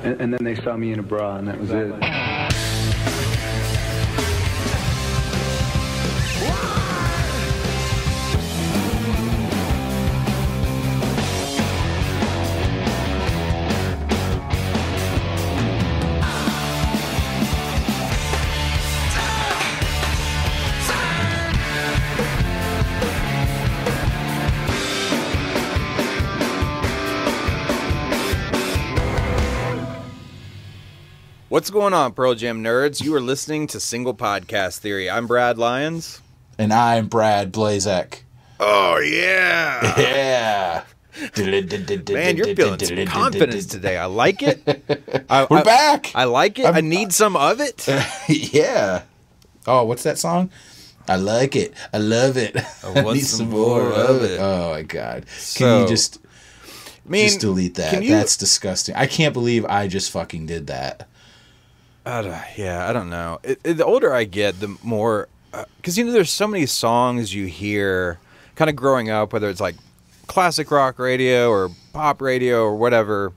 And then they saw me in a bra, and that was it. What's going on, Pearl Jam nerds? You are listening to Single Podcast Theory. I'm Brad Lyons. And I'm Brad Blazek. Oh, yeah. Yeah. Man, you're feeling some confidence today. I like it. We're back. I like it. I need some of it. Yeah. Oh, what's that song? I like it. I love it. I need some more of it. Oh, my God. So, Can you just delete that? Can you, That's disgusting. I can't believe I just fucking did that. I don't know. The older I get, the more... Because, there's so many songs you hear kind of growing up, whether it's like classic rock radio or pop radio or whatever,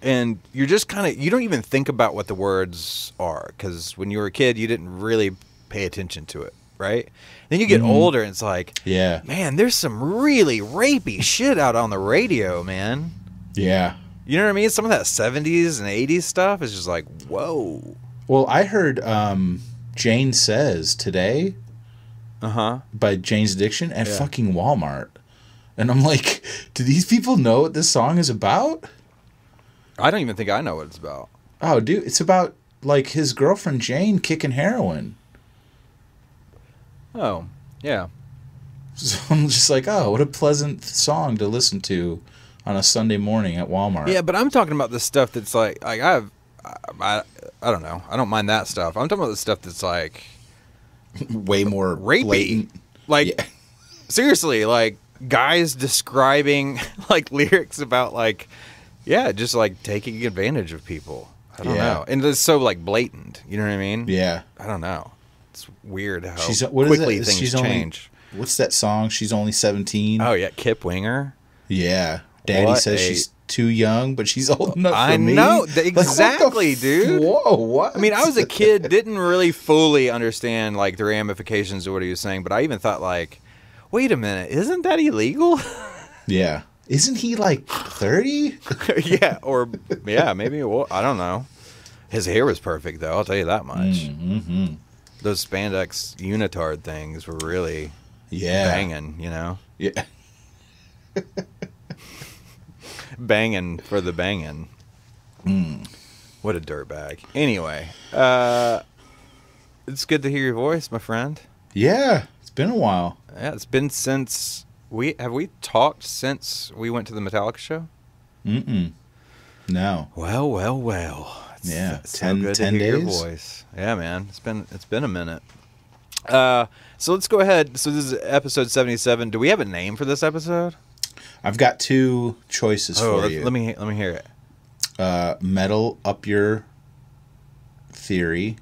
and you're just kind of... You don't even think about what the words are, because when you were a kid, you didn't really pay attention to it, right? Then you get older, and it's like... Yeah. Man, there's some really rapey shit out on the radio, man. Yeah. You know what I mean? Some of that 70s and 80s stuff is just like, whoa. Well, I heard Jane Says Today by Jane's Addiction at fucking Walmart. And I'm like, do these people know what this song is about? I don't even think I know what it's about. Oh, dude, it's about, like, his girlfriend Jane kicking heroin. Oh, yeah. So I'm just like, oh, what a pleasant song to listen to on a Sunday morning at Walmart. Yeah, but I'm talking about the stuff that's like I don't know. I don't mind that stuff. I'm talking about the stuff that's like way more rapey. Blatant. Like, seriously, like guys describing like lyrics about like, just like taking advantage of people. I don't know. And it's so like blatant. You know what I mean? Yeah. I don't know. It's weird how what quickly is that? things change. What's that song? She's only 17. Oh, yeah. Kip Winger. Yeah. Daddy says she's too young, but she's old enough for me. I know. Exactly, like, dude. Whoa, what? I mean, I was a kid, didn't really fully understand, like, the ramifications of what he was saying, but I even thought, like, wait a minute, isn't that illegal? Yeah. Isn't he, like, 30? Yeah, maybe. Well, I don't know. His hair was perfect, though, I'll tell you that much. Mm-hmm. Those spandex unitard things were really banging, Yeah. Banging for the banging. What a dirtbag. Anyway, it's good to hear your voice, my friend. Yeah, it's been a while. Yeah, it's been since we talked since we went to the Metallica show? No. Well. It's 10 so good 10 to hear days. your voice. Yeah, man. It's been a minute. So let's go ahead. So this is episode 77. Do we have a name for this episode? I've got two choices for you. Let me hear it. Metal Up Your Theory.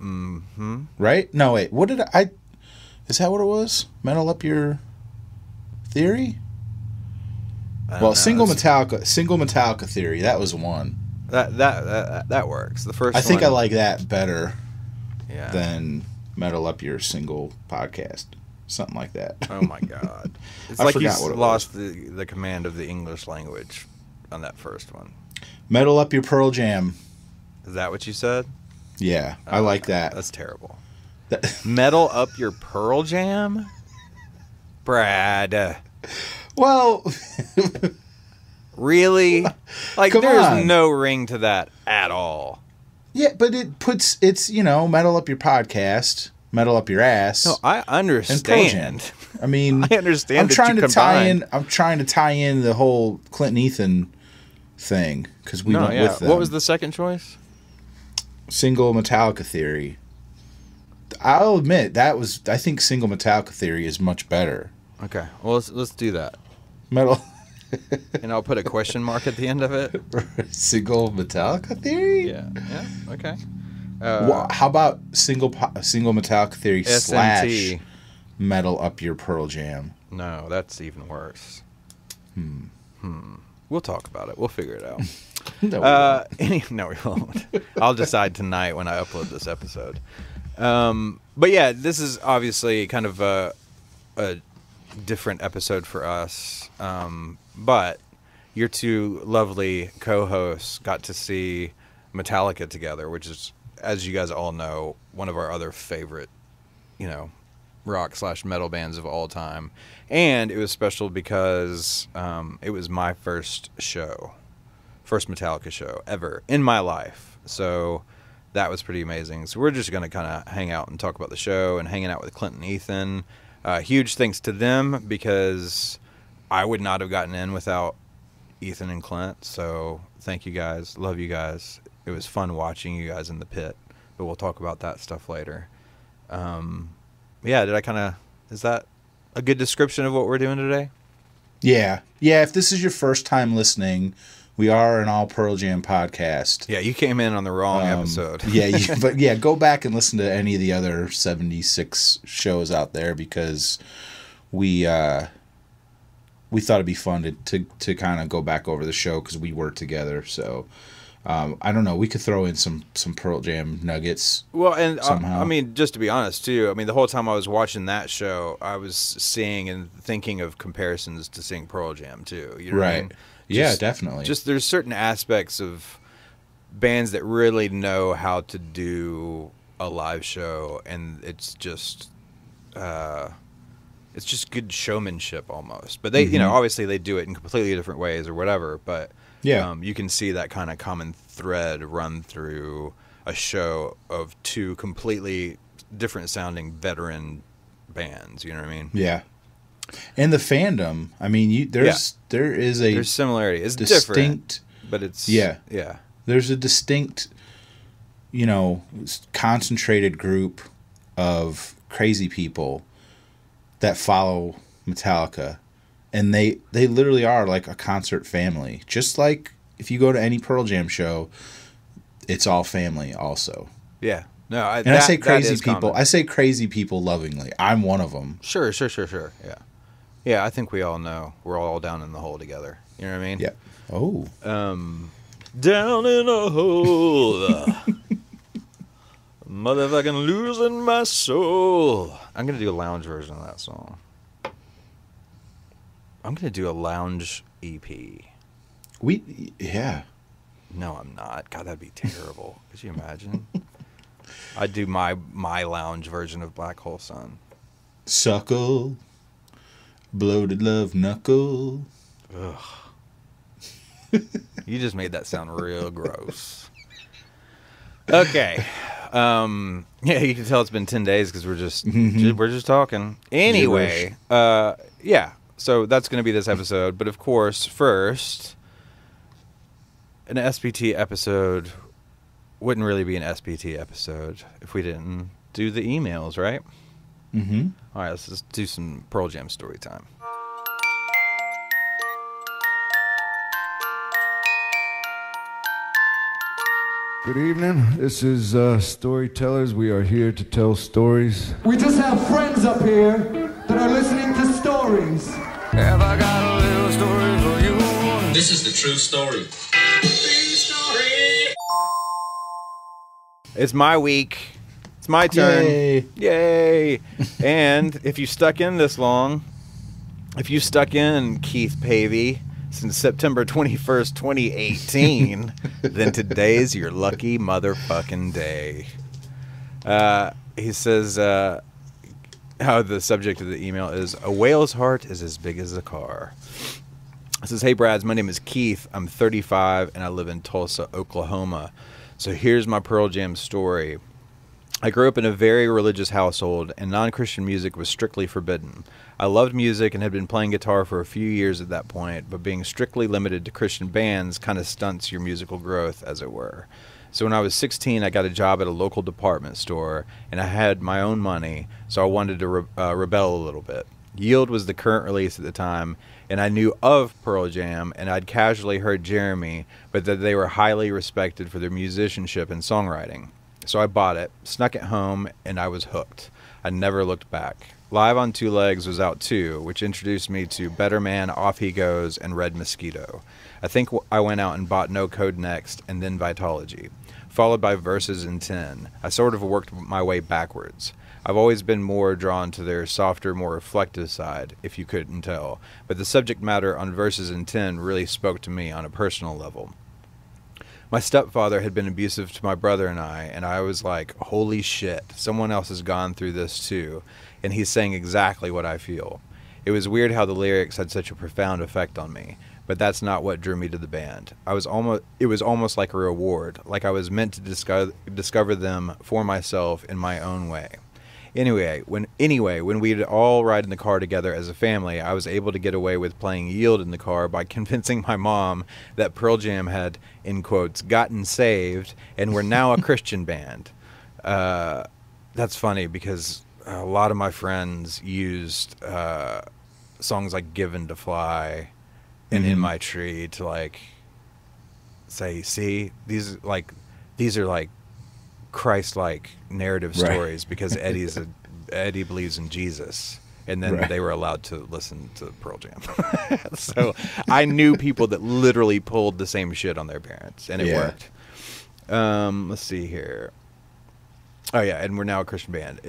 Mm-hmm. Right? No, wait. What did I... Is that what it was? Metal Up Your Theory? Well, Single Metallica Theory. That was one. That works. The first. I think one, I like that better. Yeah. Than Metal Up Your Single Podcast. Something like that. Oh my God! It's I like you lost the command of the English language on that first one. Metal Up Your Pearl Jam. Is that what you said? Yeah, I like that. That's terrible. Metal Up Your Pearl Jam, Brad. Well, really? Like, Come there's on. no ring to that at all. Yeah, but it's Metal Up Your Podcast, Metal Up Your Ass. No, I understand. I mean, I understand. I'm trying to tie in the whole Clinton Ethan thing because we went with them. What was the second choice? Single Metallica Theory. I'll admit I think Single Metallica Theory is much better. Okay, well let's do that. Metal. And I'll put a question mark at the end of it. Single Metallica Theory? Yeah. Okay. How about Single Metallica Theory SMT. / Metal Up Your Pearl Jam? No, that's even worse. We'll talk about it. We'll figure it out. No, we won't. No, we won't. I'll decide tonight when I upload this episode. But yeah, this is obviously kind of a different episode for us. But your two lovely co-hosts got to see Metallica together, which is, as you guys all know, one of our other favorite, rock/metal bands of all time. And it was special because it was my first Metallica show ever in my life. So that was pretty amazing. So we're just going to kind of hang out and talk about the show and hanging out with Clint and Ethan. Huge thanks to them because I would not have gotten in without Ethan and Clint. So thank you guys. Love you guys. It was fun watching you guys in the pit, but we'll talk about that stuff later. Is that a good description of what we're doing today? Yeah. If this is your first time listening, we are an all Pearl Jam podcast. Yeah, you came in on the wrong episode. But go back and listen to any of the other 76 shows out there because we thought it'd be fun to kind of go back over the show because we were together. So I don't know. We could throw in some Pearl Jam nuggets. Well, and somehow. Just to be honest too, the whole time I was watching that show, I was seeing and thinking of comparisons to seeing Pearl Jam too. You know what I mean? Yeah, definitely. Just there's certain aspects of bands that really know how to do a live show, and it's just good showmanship almost. But they, obviously they do it in completely different ways or whatever. But you can see that kind of common thread run through a show of two completely different sounding veteran bands. You know what I mean? Yeah. And the fandom, there's similarity. It's distinct, different, but it's There's a distinct, concentrated group of crazy people that follow Metallica, and they literally are like a concert family. Just like if you go to any Pearl Jam show, it's all family also. Yeah. No, I say crazy people. Common. I say crazy people lovingly. I'm one of them. Sure. Yeah. Yeah, I think we all know we're all down in the hole together. You know what I mean? Yeah. Oh. Down in a hole. Motherfucking losing my soul. I'm going to do a lounge version of that song. I'm going to do a lounge EP. Yeah. No, I'm not. God, that'd be terrible. Could you imagine? I'd do my lounge version of Black Hole Sun. Suckle. Bloated love knuckle. Ugh. You just made that sound real gross. Okay. Yeah, you can tell it's been 10 days because we're just talking. Anyway, yeah. So that's going to be this episode. But of course, first, an SPT episode wouldn't really be an SPT episode if we didn't do the emails, right? Mm-hmm. All right, let's just do some Pearl Jam story time. Good evening. This is Storytellers. We are here to tell stories. We just have friends up here that are listening to stories. Have I got a little story for you? This is the true story. True story. It's my week. It's my turn. Yay. Yay. And if you stuck in this long, if you stuck in, Keith Pavey, since September 21st, 2018, then today's your lucky motherfucking day. He says how the subject of the email is, a whale's heart is as big as a car. It says, hey, Brads, my name is Keith. I'm 35, and I live in Tulsa, Oklahoma. So here's my Pearl Jam story. I grew up in a very religious household, and non-Christian music was strictly forbidden. I loved music and had been playing guitar for a few years at that point, but being strictly limited to Christian bands kind of stunts your musical growth, as it were. So when I was 16, I got a job at a local department store, and I had my own money, so I wanted to rebel a little bit. Yield was the current release at the time, and I knew of Pearl Jam, and I'd casually heard Jeremy, but that they were highly respected for their musicianship and songwriting. So I bought it, snuck it home, and I was hooked. I never looked back. Live on Two Legs was out too, which introduced me to Better Man, Off He Goes, and Red Mosquito. I think I went out and bought No Code next, and then Vitology, followed by Verses in 10. I sort of worked my way backwards. I've always been more drawn to their softer, more reflective side, if you couldn't tell, but the subject matter on Verses in 10 really spoke to me on a personal level. My stepfather had been abusive to my brother and I was like, holy shit, someone else has gone through this too, and he's saying exactly what I feel. It was weird how the lyrics had such a profound effect on me, but that's not what drew me to the band. It was almost like a reward, like I was meant to discover them for myself in my own way. Anyway, when we'd all ride in the car together as a family, I was able to get away with playing Yield in the car by convincing my mom that Pearl Jam had, in quotes, gotten saved and were now a Christian band. That's funny because a lot of my friends used songs like Given to Fly and In My Tree to like say, see, these are like Christ-like narrative stories because Eddie believes in Jesus, and then they were allowed to listen to Pearl Jam. So I knew people that literally pulled the same shit on their parents, and it worked. Let's see here. Oh yeah, and we're now a Christian band.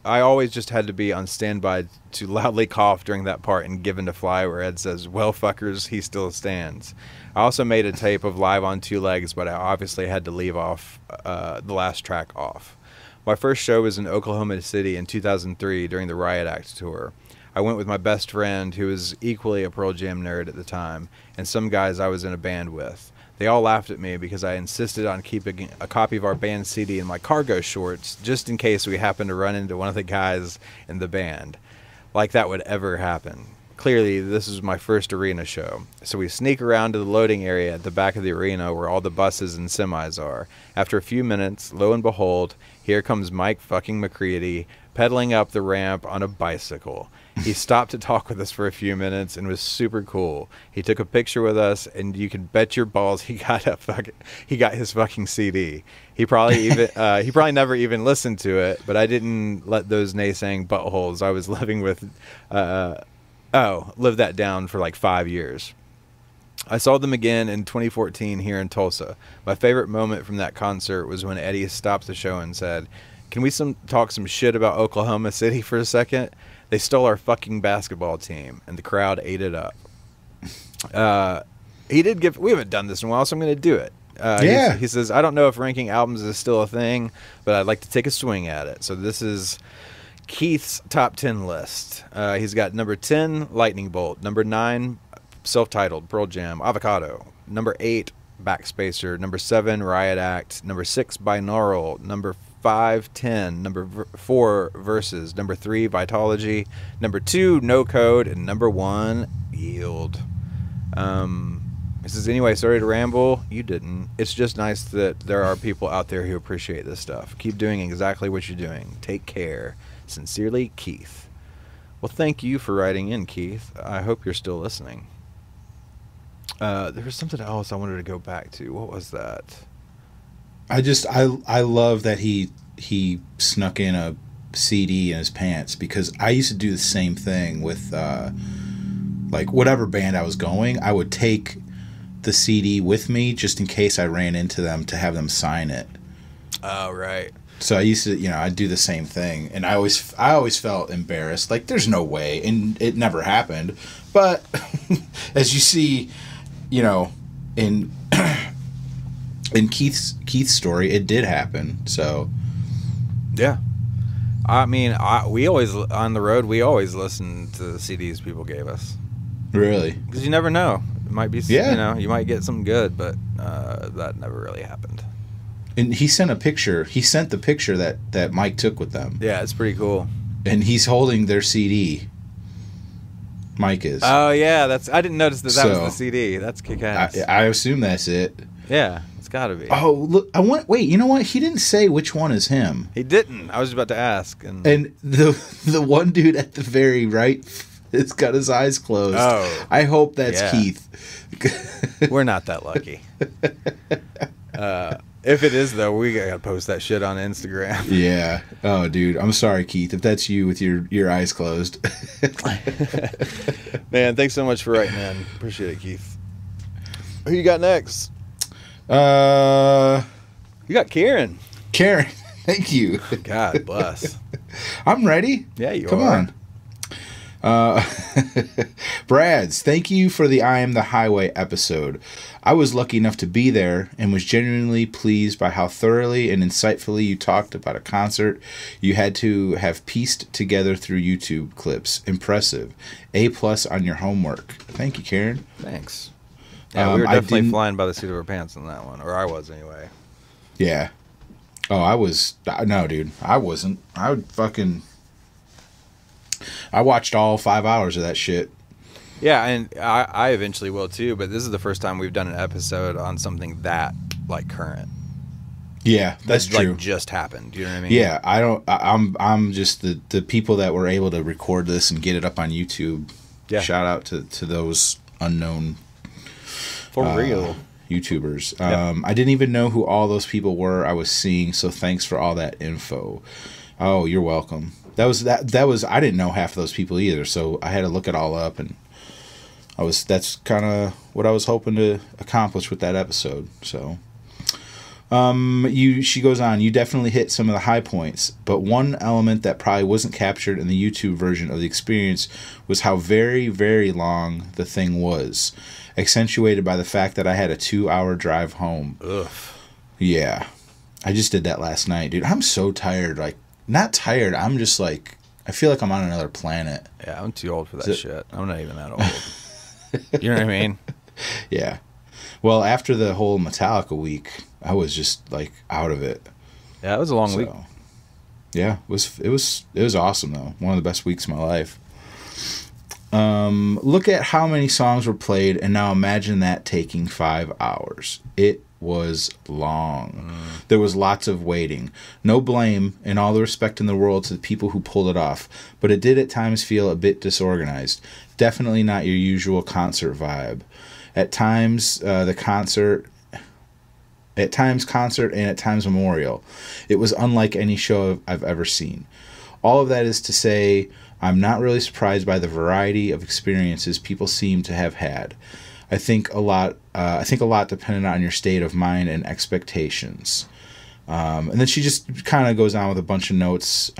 I always just had to be on standby to loudly cough during that part in Given to Fly where Ed says, "Well, fuckers, he still stands." I also made a tape of Live on Two Legs, but I obviously had to leave off the last track off. My first show was in Oklahoma City in 2003 during the Riot Act tour. I went with my best friend, who was equally a Pearl Jam nerd at the time, and some guys I was in a band with. They all laughed at me because I insisted on keeping a copy of our band CD in my cargo shorts just in case we happened to run into one of the guys in the band. Like that would ever happen. Clearly, this was my first arena show, so we sneak around to the loading area at the back of the arena where all the buses and semis are. After a few minutes, lo and behold, here comes Mike fucking McCready pedaling up the ramp on a bicycle. He stopped to talk with us for a few minutes and was super cool. He took a picture with us, and you can bet your balls he got his fucking CD. He probably never even listened to it, but I didn't let those naysaying buttholes I was living with live that down for like 5 years. I saw them again in 2014 here in Tulsa. My favorite moment from that concert was when Eddie stopped the show and said, "Can we talk some shit about Oklahoma City for a second? They stole our fucking basketball team," and the crowd ate it up. We haven't done this in a while, so I'm going to do it. He says, "I don't know if ranking albums is still a thing, but I'd like to take a swing at it." So this is Keith's top 10 list. He's got number 10, Lightning Bolt. Number 9, self-titled, Pearl Jam, Avocado. Number 8, Backspacer. Number 7, Riot Act. Number 6, Binaural. Number 5, 10. Number 4, Verses. Number 3, Vitology. Number 2, No Code. And number 1, Yield. He says, anyway, sorry to ramble. You didn't. It's just nice that there are people out there who appreciate this stuff. Keep doing exactly what you're doing. Take care. Sincerely, Keith. Well, thank you for writing in, Keith. I hope you're still listening. There was something else I wanted to go back to. What was that? I love that he snuck in a CD in his pants, because I used to do the same thing with like whatever band I was going. I would take the CD with me just in case I ran into them to have them sign it. Oh, right. So I used to, I'd do the same thing, and I always felt embarrassed. Like, there's no way, and it never happened. But as you see, in Keith's story, it did happen. So yeah, I mean, we always on the road. We always listen to the CDs people gave us. Really? Because you never know. It might be, you might get something good, but that never really happened. And he sent a picture. He sent the picture that Mike took with them. Yeah, it's pretty cool. And he's holding their CD. Mike is. Oh yeah, I didn't notice that was the CD. That's kick-ass. I assume that's it. Yeah, it's got to be. Oh, look! Wait, you know what? He didn't say which one is him. He didn't. I was about to ask. And the one dude at the very right, it's got his eyes closed. Oh, I hope that's Keith. We're not that lucky. If it is, though, we gotta post that shit on Instagram. Yeah. Oh, dude. I'm sorry, Keith, if that's you with your eyes closed. Man, thanks so much for writing in. Appreciate it, Keith. Who you got next? You got Karen. Karen, thank you. God bless. I'm ready. Yeah, you Come are. on. Brads, thank you for the I Am the Highway episode. I was lucky enough to be there and was genuinely pleased by how thoroughly and insightfully you talked about a concert you had to have pieced together through YouTube clips. Impressive. A+ on your homework. Thank you, Karen. Thanks. Yeah, we were definitely flying by the seat of our pants on that one, or I was anyway. Yeah. Oh, I was. No, dude. I wasn't. I watched all 5 hours of that shit. Yeah, and I eventually will too, but this is the first time we've done an episode on something that, like, current. Yeah, that's true. Like, just happened. Do you know what I mean? Yeah, I'm just the people that were able to record this and get it up on YouTube. Yeah. Shout out to those unknown For real. YouTubers. Yep. I didn't even know who all those people were I was seeing, so thanks for all that info. Oh, you're welcome. That was I didn't know half of those people either, so I had to look it all up, and that's kind of what I was hoping to accomplish with that episode. So she goes on, you definitely hit some of the high points, but one element that probably wasn't captured in the YouTube version of the experience was how very, very long the thing was, accentuated by the fact that I had a 2-hour drive home. Ugh. Yeah. I just did that last night, dude. I'm so tired. Like, not tired. I'm just like, I feel like I'm on another planet. Yeah, I'm too old for that shit. I'm not even that old. You know what I mean? Yeah. Well, after the whole Metallica week, I was just like out of it. Yeah, it was a long week. Yeah, it was awesome though. One of the best weeks of my life. Look at how many songs were played, and now imagine that taking 5 hours. It was long. There was lots of waiting. No blame, and all the respect in the world to the people who pulled it off, but it did at times feel a bit disorganized. Definitely not your usual concert vibe. At times, concert, and at times memorial. It was unlike any show I've ever seen. All of that is to say, I'm not really surprised by the variety of experiences people seem to have had. I think a lot depended on your state of mind and expectations. And then she just kind of goes on with a bunch of notes,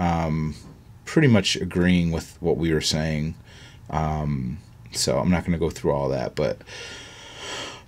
pretty much agreeing with what we were saying. So I'm not going to go through all that, but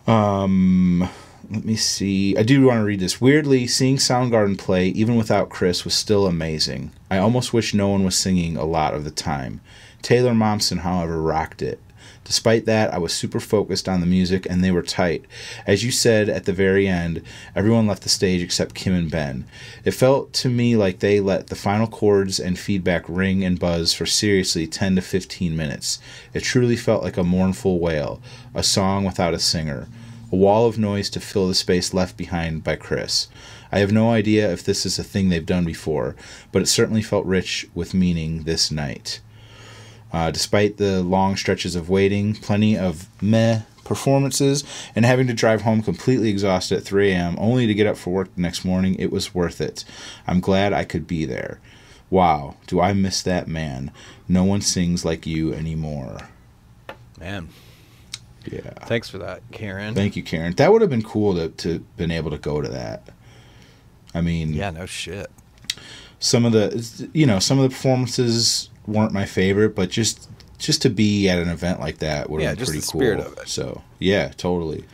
let me see. I do want to read this. Weirdly, seeing Soundgarden play, even without Chris, was still amazing. I almost wish no one was singing a lot of the time. Taylor Momsen, however, rocked it. Despite that, I was super focused on the music, and they were tight. As you said at the very end, everyone left the stage except Kim and Ben. It felt to me like they let the final chords and feedback ring and buzz for seriously 10 to 15 minutes. It truly felt like a mournful wail, a song without a singer, a wall of noise to fill the space left behind by Chris. I have no idea if this is a thing they've done before, but it certainly felt rich with meaning this night. Despite the long stretches of waiting, plenty of meh performances, and having to drive home completely exhausted at 3 a.m. only to get up for work the next morning, it was worth it. I'm glad I could be there. Wow, do I miss that man. No one sings like you anymore. Man. Yeah. Thanks for that, Karen. Thank you, Karen. That would have been cool to been able to go to that. I mean... Yeah, no shit. Some of the performances weren't my favorite, but just to be at an event like that would have been pretty cool. Spirit of it. So yeah, totally.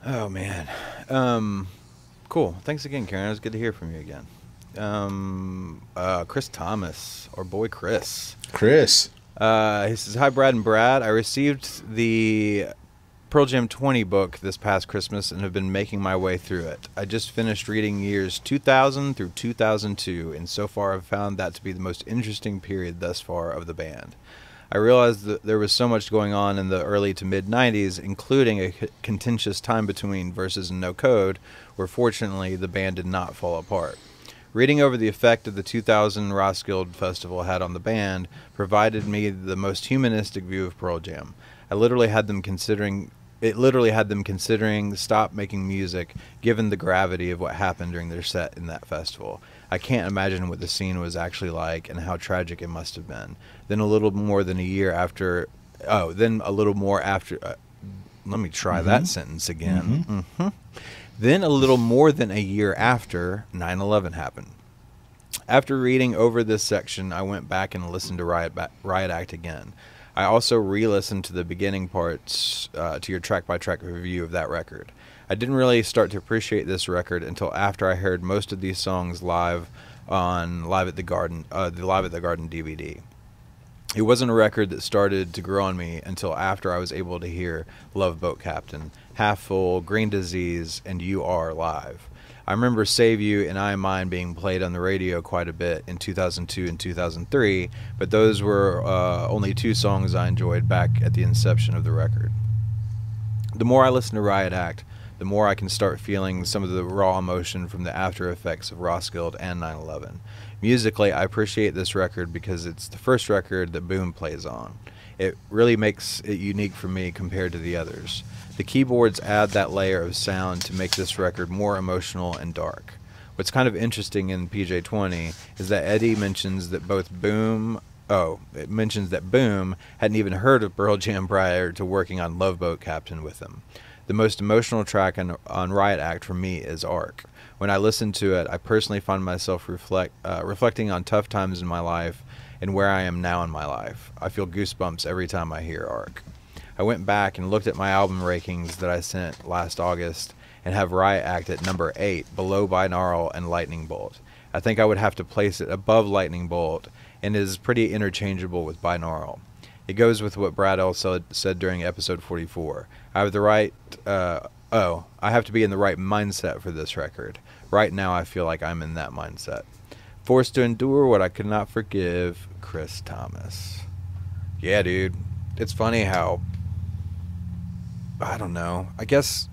Oh man, cool. Thanks again, Karen. It was good to hear from you again. Chris Thomas, or boy Chris. Chris. He says, "Hi, Brad and Brad. I received the Pearl Jam 20 book this past Christmas and have been making my way through it. I just finished reading years 2000 through 2002, and so far I've found that to be the most interesting period thus far of the band. I realized that there was so much going on in the early to mid-90s, including a contentious time between Versus and No Code, where fortunately the band did not fall apart. Reading over the effect of the 2000 Roskilde Festival had on the band provided me the most humanistic view of Pearl Jam. I literally had them considering it literally had them considering stop making music given the gravity of what happened during their set in that festival. I can't imagine what the scene was actually like and how tragic it must have been. Then a little more than a year after, then a little more after, let me try that sentence again. Then a little more than a year after 9/11 happened. After reading over this section, I went back and listened to Riot Act again. I also re-listened to the beginning parts to your track-by-track review of that record. I didn't really start to appreciate this record until after I heard most of these songs live on Live at the Garden DVD. It wasn't a record that started to grow on me until after I was able to hear Love Boat Captain, Half Full, Green Disease, and You Are live. I remember Save You and I Am Mine being played on the radio quite a bit in 2002 and 2003, but those were only two songs I enjoyed back at the inception of the record. The more I listen to Riot Act, the more I can start feeling some of the raw emotion from the after effects of Roskilde and 9/11. Musically, I appreciate this record because it's the first record that Boom plays on. It really makes it unique for me compared to the others. The keyboards add that layer of sound to make this record more emotional and dark. What's kind of interesting in PJ20 is that Eddie mentions that Boom hadn't even heard of Pearl Jam prior to working on Love Boat Captain with them. The most emotional track on Riot Act for me is Arc. When I listen to it, I personally find myself reflecting on tough times in my life and where I am now in my life. I feel goosebumps every time I hear Arc. I went back and looked at my album rankings that I sent last August and have Riot Act at number 8, below Binaural and Lightning Bolt. I think I would have to place it above Lightning Bolt and is pretty interchangeable with Binaural. It goes with what Brad L. said during episode 44. I have to be in the right mindset for this record. Right now I feel like I'm in that mindset. Forced to endure what I could not forgive, Chris Thomas. Yeah, dude. It's funny how, I don't know, I guess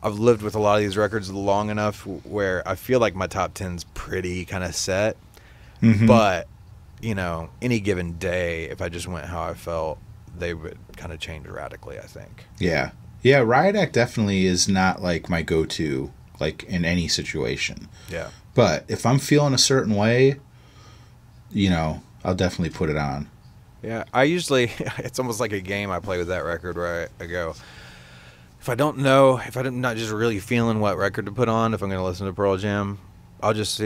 I've lived with a lot of these records long enough where I feel like my top 10's pretty kind of set. But, you know, any given day, if I just went how I felt, they would kind of change radically, I think. Yeah. Yeah, Riot Act definitely is not like my go-to, like in any situation. Yeah. But if I'm feeling a certain way, you know, I'll definitely put it on. Yeah, I usually, it's almost like a game I play with that record where I go, if I'm not just really feeling what record to put on, if I'm going to listen to Pearl Jam, I'll just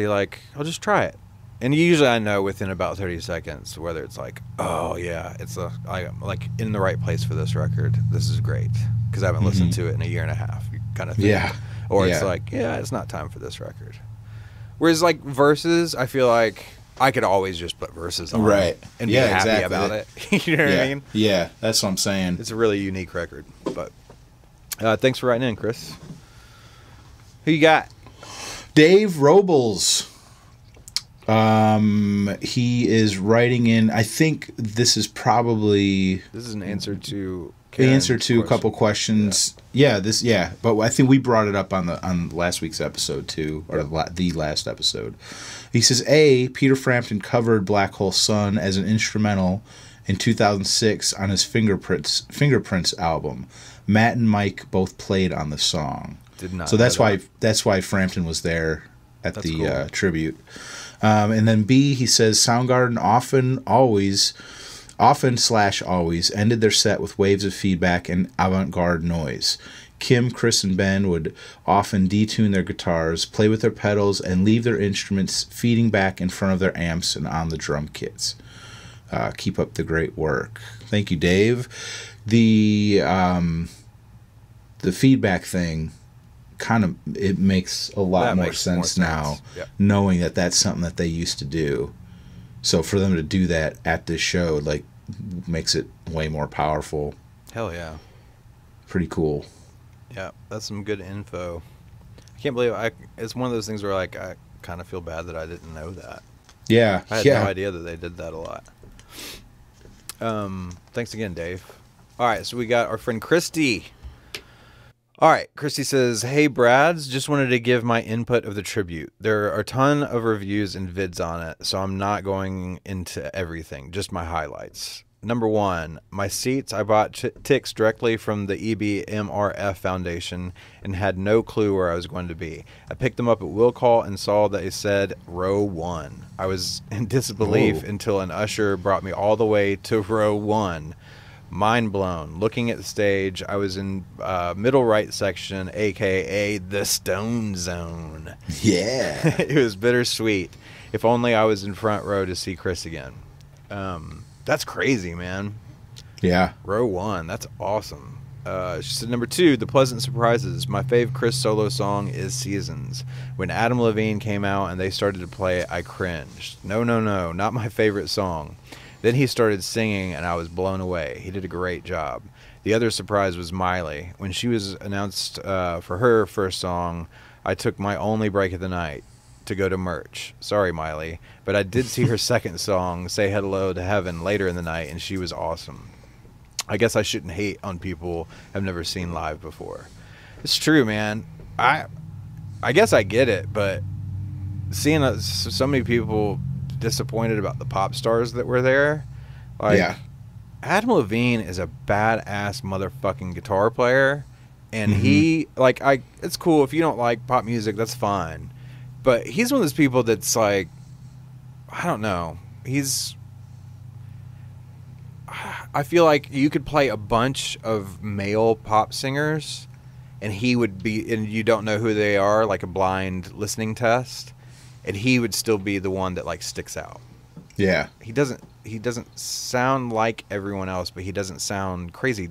try it. And usually I know within about 30 seconds whether it's like, oh yeah, I'm like in the right place for this record. This is great because I haven't listened to it in a year and a half, kind of thing. Yeah. Or it's like, yeah, it's not time for this record. Whereas like Verses, I feel like I could always just put Verses on and be happy about it. You know what I mean? Yeah, that's what I'm saying. It's a really unique record. But thanks for writing in, Chris. Who you got? Dave Robles. He is writing in. I think this is an answer to a couple questions. Yeah. But I think we brought it up on last week's episode too, or the last episode. He says, Peter Frampton covered Black Hole Sun as an instrumental in 2006 on his Fingerprints album. Matt and Mike both played on the song. Did not. So that's why Frampton was there at the cool. Tribute. And then B, he says Soundgarden often/always ended their set with waves of feedback and avant-garde noise. Kim, Chris, and Ben would often detune their guitars, play with their pedals, and leave their instruments feeding back in front of their amps and on the drum kits. Keep up the great work. Thank you, Dave. The feedback thing, it makes a lot more sense now, knowing that that's something that they used to do. So for them to do that at this show, like, makes it way more powerful. Hell yeah. Pretty cool. Yeah, that's some good info. I can't believe it's one of those things where like I kind of feel bad that I didn't know that. Yeah. I had no idea that they did that a lot. Thanks again, Dave. All right, so we got our friend Christy. All right, Christy says, hey, Brads, just wanted to give my input of the tribute. There are a ton of reviews and vids on it, so I'm not going into everything, just my highlights. Number 1, my seats, I bought tickets directly from the EBMRF Foundation and had no clue where I was going to be. I picked them up at will call and saw that it said row 1. I was in disbelief until an usher brought me all the way to row 1. Mind blown. Looking at the stage, I was in middle right section, a.k.a. the Stone Zone. Yeah. It was bittersweet. If only I was in front row to see Chris again. That's crazy, man. Yeah. Row 1. That's awesome. She said, number 2, the pleasant surprises. My fave Chris solo song is Seasons. When Adam Levine came out and they started to play it, I cringed. No, not my favorite song. Then he started singing and I was blown away. He did a great job. The other surprise was Miley. When she was announced for her first song, I took my only break of the night to go to merch. Sorry, Miley. But I did see her second song, Say Hello to Heaven, later in the night, and she was awesome. I guess I shouldn't hate on people I've never seen live before. It's true, man. I guess I get it, but seeing so many people disappointed about the pop stars that were there, like, yeah. Adam Levine is a badass motherfucking guitar player, and he, like, it's cool if you don't like pop music, that's fine. But he's one of those people that's like, I don't know. I feel like you could play a bunch of male pop singers and he would be, and you don't know who they are, like a blind listening test, and he would still be the one that like sticks out. Yeah. He doesn't sound like everyone else, but he doesn't sound crazy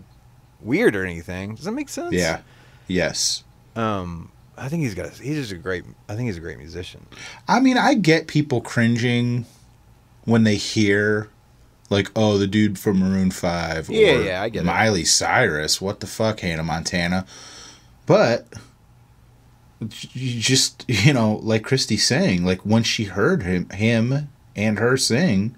weird or anything. Does that make sense? Yeah. Yes. I think he's a great musician. I mean, I get people cringing when they hear, like, oh, the dude from Maroon 5 or Yeah, I get Miley Cyrus. What the fuck, Hannah Montana? But you just, like Christy's saying, like, when she heard him and her sing,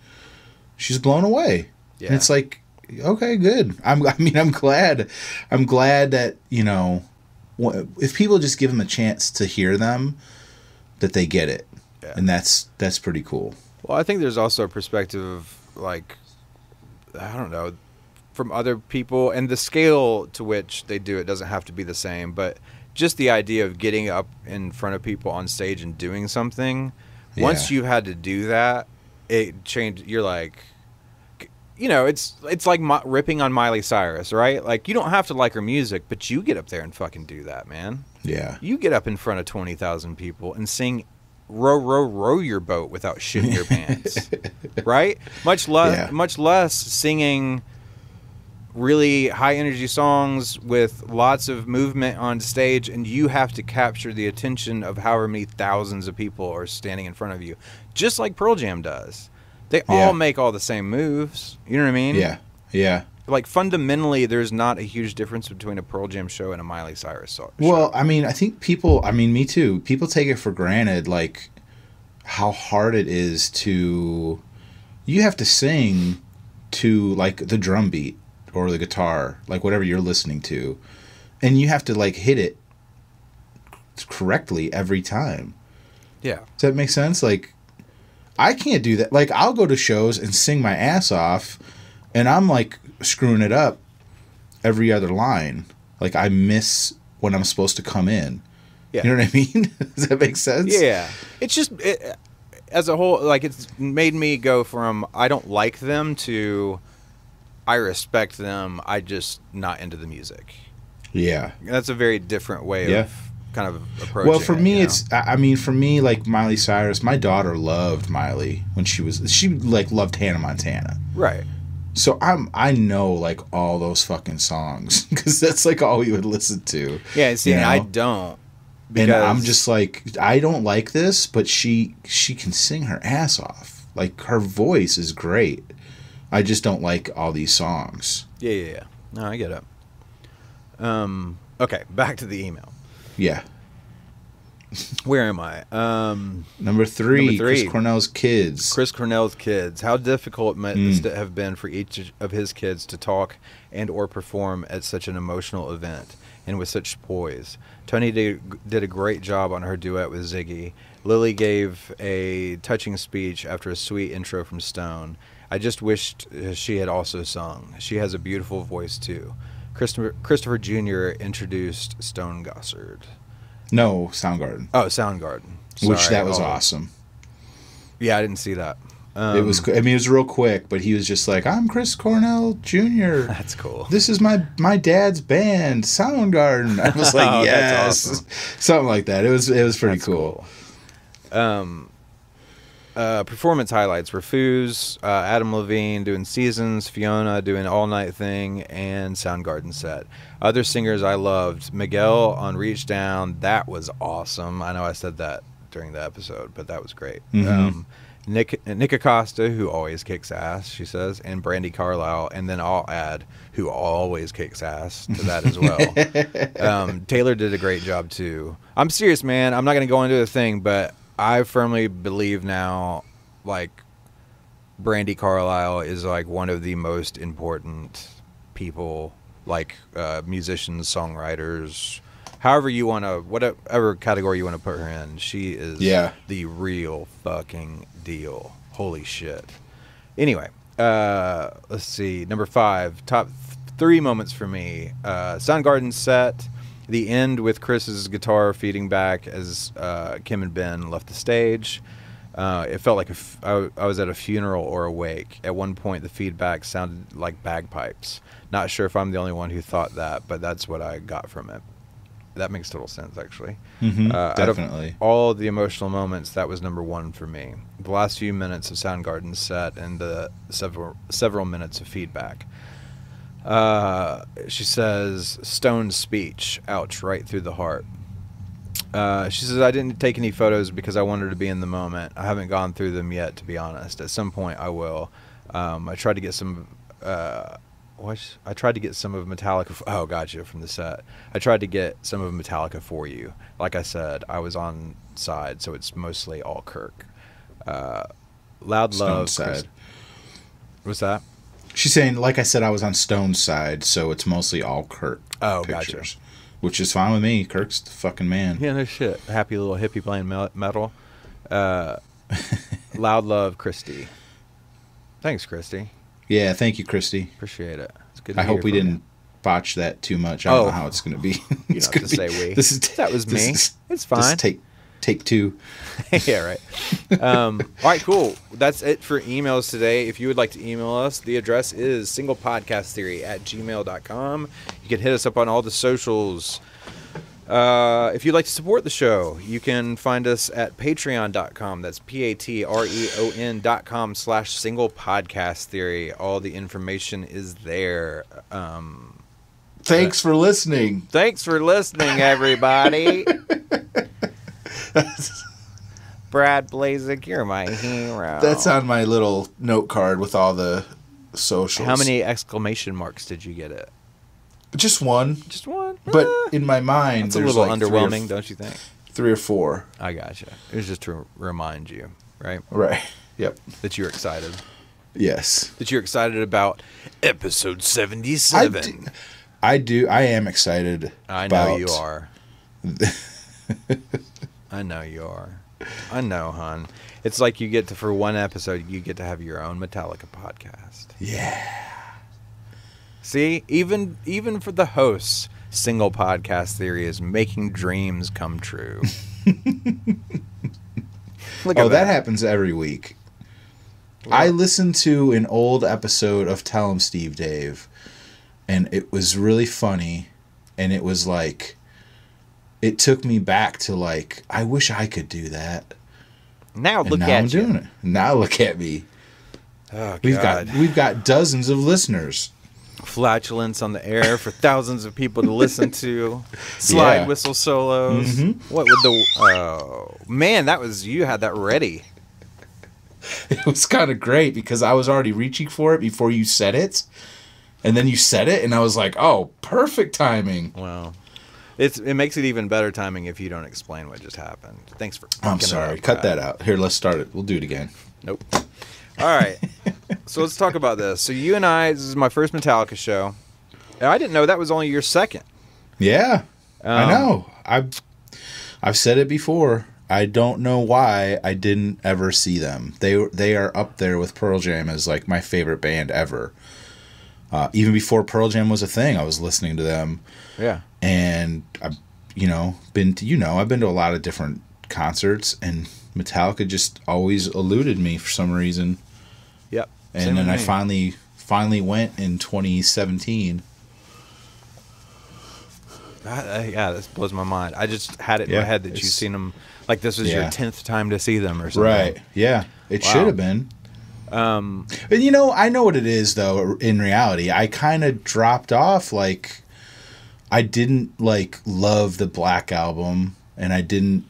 she's blown away. Yeah. And it's like, okay, good. I'm glad that, if people just give them a chance to hear them, that they get it. Yeah. And that's pretty cool. Well, I think there's also a perspective of, like, I don't know, from other people, and the scale to which they do it doesn't have to be the same, but just the idea of getting up in front of people on stage and doing something, once you had to do that, it changed. You're like, it's like ripping on Miley Cyrus, right? Like, you don't have to like her music, but you get up there and fucking do that, man. Yeah. You get up in front of 20,000 people and sing row, row, row your boat without shitting your pants, right? Much less singing really high energy songs with lots of movement on stage, and you have to capture the attention of however many thousands of people are standing in front of you, just like Pearl Jam does. They all make all the same moves. You know what I mean? Yeah. Yeah. Like, fundamentally, there's not a huge difference between a Pearl Jam show and a Miley Cyrus show. Well, I mean, I think me too, people take it for granted, like, how hard it is you have to sing to, like, the drum beat or the guitar, like, whatever you're listening to, and you have to, like, hit it correctly every time. Yeah. Does that make sense? Like, I can't do that. Like, I'll go to shows and sing my ass off, and I'm, like, screwing it up every other line. Like, I miss when I'm supposed to come in. Yeah. You know what I mean? Does that make sense? Yeah. It's just, as a whole, like, it's made me go from I don't like them to I respect them, I just not into the music. Yeah. That's a very different way of kind of approaching it. Well, for me, for me, like, Miley Cyrus, my daughter loved Miley when she loved Hannah Montana. Right. So I know, like, all those fucking songs because that's, like, all we would listen to. Yeah, see, I don't. And I'm just like, I don't like this, but she can sing her ass off. Like, her voice is great. I just don't like all these songs. Yeah. No, I get it. Okay, back to the email. Yeah. Where am I? Number three, Chris Cornell's kids. Chris Cornell's kids. How difficult must it have been for each of his kids to talk and or perform at such an emotional event and with such poise. Tony did a great job on her duet with Ziggy. Lily gave a touching speech after a sweet intro from Stone. I just wished she had also sung. She has a beautiful voice too. Christopher Jr. introduced Stone Gossard. No, Soundgarden. Oh, Soundgarden. Which Sorry. that was awesome. Yeah, I didn't see that. It was. I mean, it was real quick, but he was just like, "I'm Chris Cornell Jr. That's cool. This is my dad's band, Soundgarden." I was like, Oh, "Yes," that's awesome. Something like that. It was pretty That's cool. Performance highlights were Foos, Adam Levine doing Seasons, Fiona doing All Night Thing, and Soundgarden set. Other singers I loved, Miguel on Reach Down. That was awesome. I know I said that during the episode, but that was great. Nick Acosta, who always kicks ass, she says, and Brandy Carlisle, and then I'll add, who always kicks ass to that as well. Taylor did a great job too. I'm serious, man. I'm not going to go into the thing, but I firmly believe now, like, Brandy Carlisle is like one of the most important people, like musicians, songwriters, however you want to, whatever category you want to put her in. She is the real fucking deal. Holy shit. Anyway, let's see. Number 5, top 3 moments for me. Soundgarden set. The end with Chris's guitar feeding back as Kim and Ben left the stage. It felt like I was at a funeral or a wake. At one point, the feedback sounded like bagpipes. Not sure if I'm the only one who thought that, but that's what I got from it. That makes total sense, actually. Definitely. Out of all the emotional moments, that was number 1 for me. The last few minutes of Soundgarden set and the several minutes of feedback. She says, Stone's speech, ouch, right through the heart. She says, I didn't take any photos because I wanted to be in the moment. I haven't gone through them yet, to be honest. At some point, I will. I tried to get some. I tried to get some of Metallica. Oh, gotcha, from the set. I tried to get some of Metallica for you. Like I said, I was on side, so it's mostly all Kirk. Loud Love. Side. What's that? She's saying, like I said, I was on Stone's side, so it's mostly all Kirk pictures. Gotcha. Which is fine with me. Kirk's the fucking man. Yeah, no shit. Happy little hippie playing metal. Loud Love, Christy. Thanks, Christy. Yeah, thank you, Christy. Appreciate it. It's good. I hope we didn't botch that too much. I don't know how it's going to be. You don't have to say we. That was me. It's fine. Just take 2. Yeah, right. All right, cool. That's it for emails today. If you would like to email us, the address is singlepodcasttheory@gmail.com. You can hit us up on all the socials. If you'd like to support the show, you can find us at patreon.com. That's patreon.com/singlepodcasttheory. All the information is there. Thanks for listening. Thanks for listening, everybody. Brad Blazek, you're my hero. That's on my little note card with all the socials. How many exclamation marks did you get it? Just one. Just one? But in my mind, it's a there's little like underwhelming, don't you think? 3 or 4. I gotcha. It was just to remind you, right? Right. Yep. That you're excited. Yes. That you're excited about episode 77. I am excited. I know you are. I know you are. I know, hon. It's like you get to, for one episode, you get to have your own Metallica podcast. Yeah. See, even for the hosts, Single Podcast Theory is making dreams come true. Look at that happens every week. Yeah. I listened to an old episode of Tell 'em Steve Dave, and it was really funny, and it was like, it took me back to like, I wish I could do that. Now look at I'm you. doing it. Now look at me. Oh, God. We've got dozens of listeners. Flatulence on the air for thousands of people to listen to. Slide whistle solos. Mm-hmm. What would the... Oh, man, you had that ready. It was kind of great because I was already reaching for it before you said it. And then you said it, and I was like, oh, perfect timing. Wow. It makes it even better timing if you don't explain what just happened. Thanks for... I'm sorry. Cut that out. Here, let's start it. We'll do it again. Nope. All right. So let's talk about this. So you and I, this is my first Metallica show. And I didn't know that was only your second. Yeah. I know. I've said it before. I don't know why I didn't ever see them. They are up there with Pearl Jam as like my favorite band ever. Even before Pearl Jam was a thing, I was listening to them. Yeah. And I've been to a lot of different concerts, and Metallica just always eluded me for some reason. Yep. And then I finally went in 2017. Yeah, this blows my mind. I just had it in my head that you've seen them, like this was your 10th time to see them or something. Right. Yeah. It should have been. And I know what it is though. In reality, I kind of dropped off. Like, I didn't like love the Black Album, and I didn't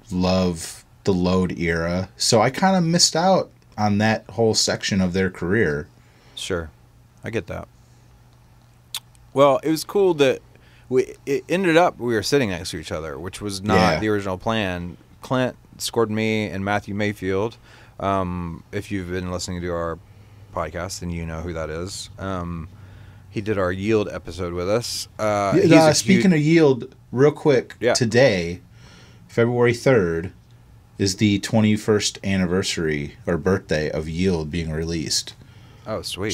love the Load era, so I kind of missed out on that whole section of their career. Sure, I get that. Well, it was cool that it ended up we were sitting next to each other, which was not the original plan. Clint scored me and Matthew Mayfield. If you've been listening to our podcast, then you know who that is. He did our Yield episode with us. Speaking of Yield, real quick, today, February 3rd, is the 21st anniversary or birthday of Yield being released. Oh, sweet.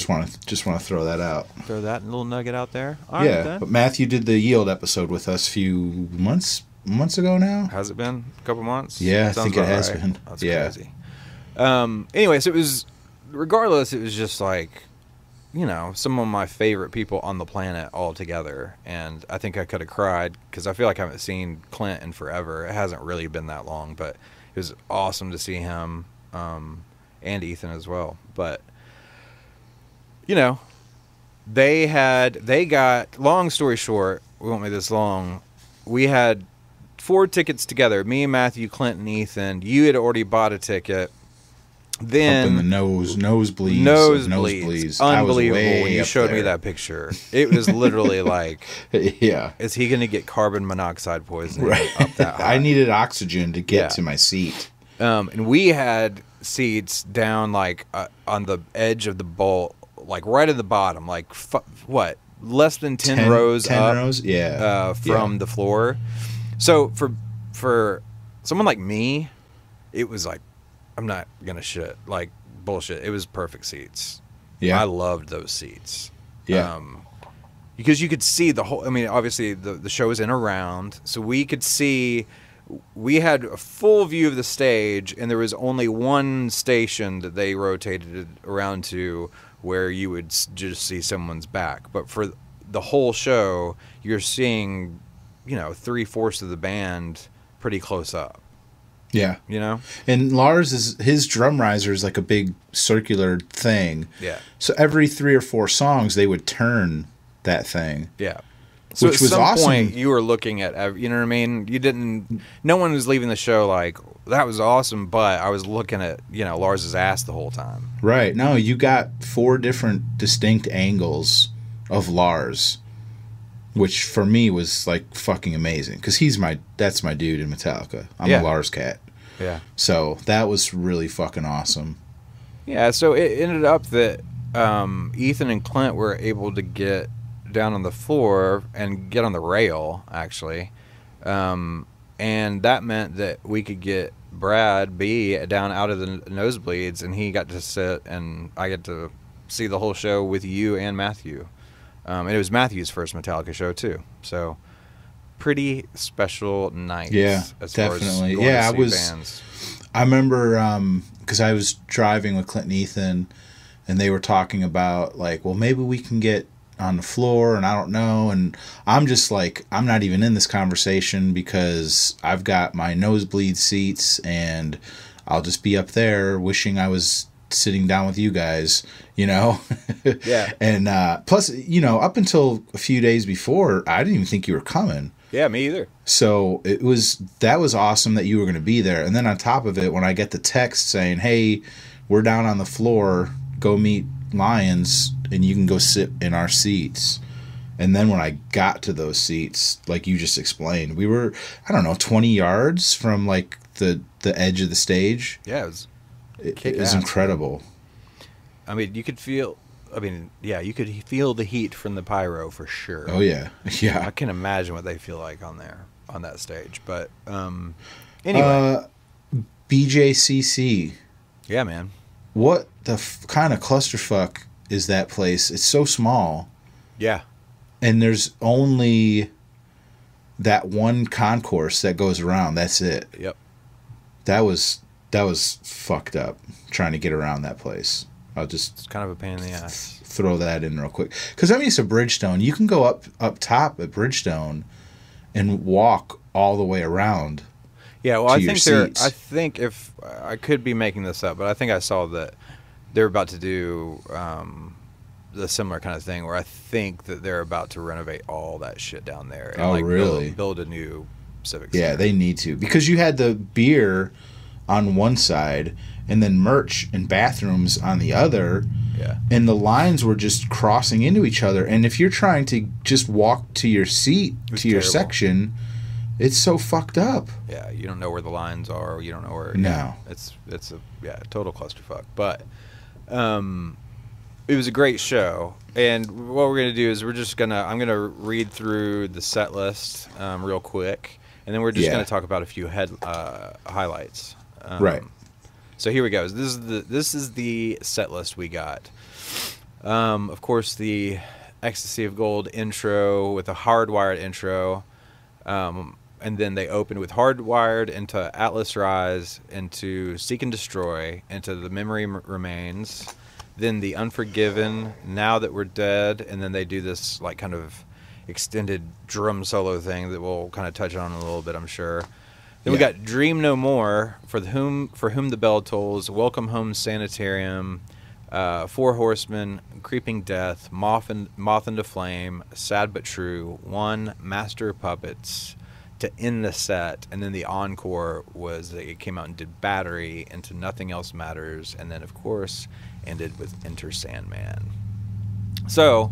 Just want to throw that out. Throw that little nugget out there. All right, then. But Matthew did the Yield episode with us a few months ago now. Has it been a couple months? Yeah, I think it has been. That's crazy. Anyways, it was just like, some of my favorite people on the planet all together. And I think I could have cried because I feel like I haven't seen Clint in forever. It hasn't really been that long, but it was awesome to see him, and Ethan as well. But, they got, long story short, we won't make this long, we had 4 tickets together, me, Matthew, Clint, and Ethan. You had already bought a ticket. Then up in the nosebleeds. Unbelievable when you showed me that picture. It was literally like, is he going to get carbon monoxide poisoning up that high? I needed oxygen to get to my seat. And we had seats down like on the edge of the bowl, like right at the bottom, like less than 10 rows 10 up, rows? from the floor. So for someone like me, it was like, I'm not gonna shit like bullshit. It was perfect seats. Yeah, I loved those seats. Yeah, because you could see the whole. I mean, obviously the show was in a round, so we could see. We had a full view of the stage, and there was only one station that they rotated around to where you would just see someone's back. But for the whole show, you're seeing, 3/4 of the band pretty close up. Yeah. And Lars his drum riser is like a big circular thing. Yeah. So every 3 or 4 songs they would turn that thing. Yeah. So which at was some awesome. point you were looking at, you know what I mean? No one was leaving the show like, that was awesome, but I was looking at, Lars's ass the whole time. Right. No, you got 4 different distinct angles of Lars, which for me was like fucking amazing because that's my dude in Metallica. I'm a Lars cat. Yeah. So that was really fucking awesome. Yeah. So it ended up that Ethan and Clint were able to get down on the floor and get on the rail actually, and that meant that we could get Brad B down out of the nosebleeds, and he got to sit, and I get to see the whole show with you and Matthew. And it was Matthew's first Metallica show too, so pretty special night. Yeah, as definitely. Far as going to see bands. I remember because I was driving with Clint and Ethan, and they were talking about like, well, maybe we can get on the floor, and I don't know, and I'm just like, I'm not even in this conversation because I've got my nosebleed seats, and I'll just be up there wishing I was sitting down with you guys, Yeah. And plus, up until a few days before, I didn't even think you were coming. Yeah, me either. So that was awesome that you were going to be there. And then on top of it, when I get the text saying, hey, we're down on the floor, go meet Lions, and you can go sit in our seats. And then when I got to those seats, like you just explained, we were, 20 yards from like the edge of the stage. Yeah, it was incredible. I mean, you could feel the heat from the pyro for sure. Oh yeah. Yeah. I can imagine what they feel like on that stage. But anyway, BJCC. Yeah, man. What the kind of clusterfuck is that place? It's so small. Yeah. And there's only that one concourse that goes around. That's it. Yep. That was fucked up trying to get around that place. It's kind of a pain in the ass. Throw that in real quick. Because I'm used to Bridgestone. You can go up top at Bridgestone and walk all the way around. Yeah, well, I think if I could be making this up, but I think I saw that they're about to do the similar kind of thing where I think that they're about to renovate all that shit down there and really? build a new civic Yeah, center. they need to, because you had the beer on one side and then merch and bathrooms on the other. Yeah. And the lines were just crossing into each other. And if you're trying to just walk to your seat, to your section, it's so fucked up. Yeah, you don't know where the lines are. You don't know where. No. It's a total clusterfuck. But it was a great show. And what we're gonna do is I'm gonna read through the set list real quick, and then we're just gonna talk about a few highlights. Right. So here we go. This is the set list we got. Of course, the Ecstasy of Gold intro with a hardwired intro. And then they opened with Hardwired into Atlas Rise, into Seek and Destroy, into The Memory Remains, then The Unforgiven, Now That We're Dead, and then they do this like kind of extended drum solo thing that we'll kind of touch on in a little bit, I'm sure. Then we got Dream No More, For Whom the Bell Tolls, Welcome Home Sanitarium, Four Horsemen, Creeping Death, Moth into Flame, Sad But True, One, Master of Puppets, to end the set, and then the encore was they came out and did Battery into Nothing Else Matters, and then of course ended with Enter Sandman. So,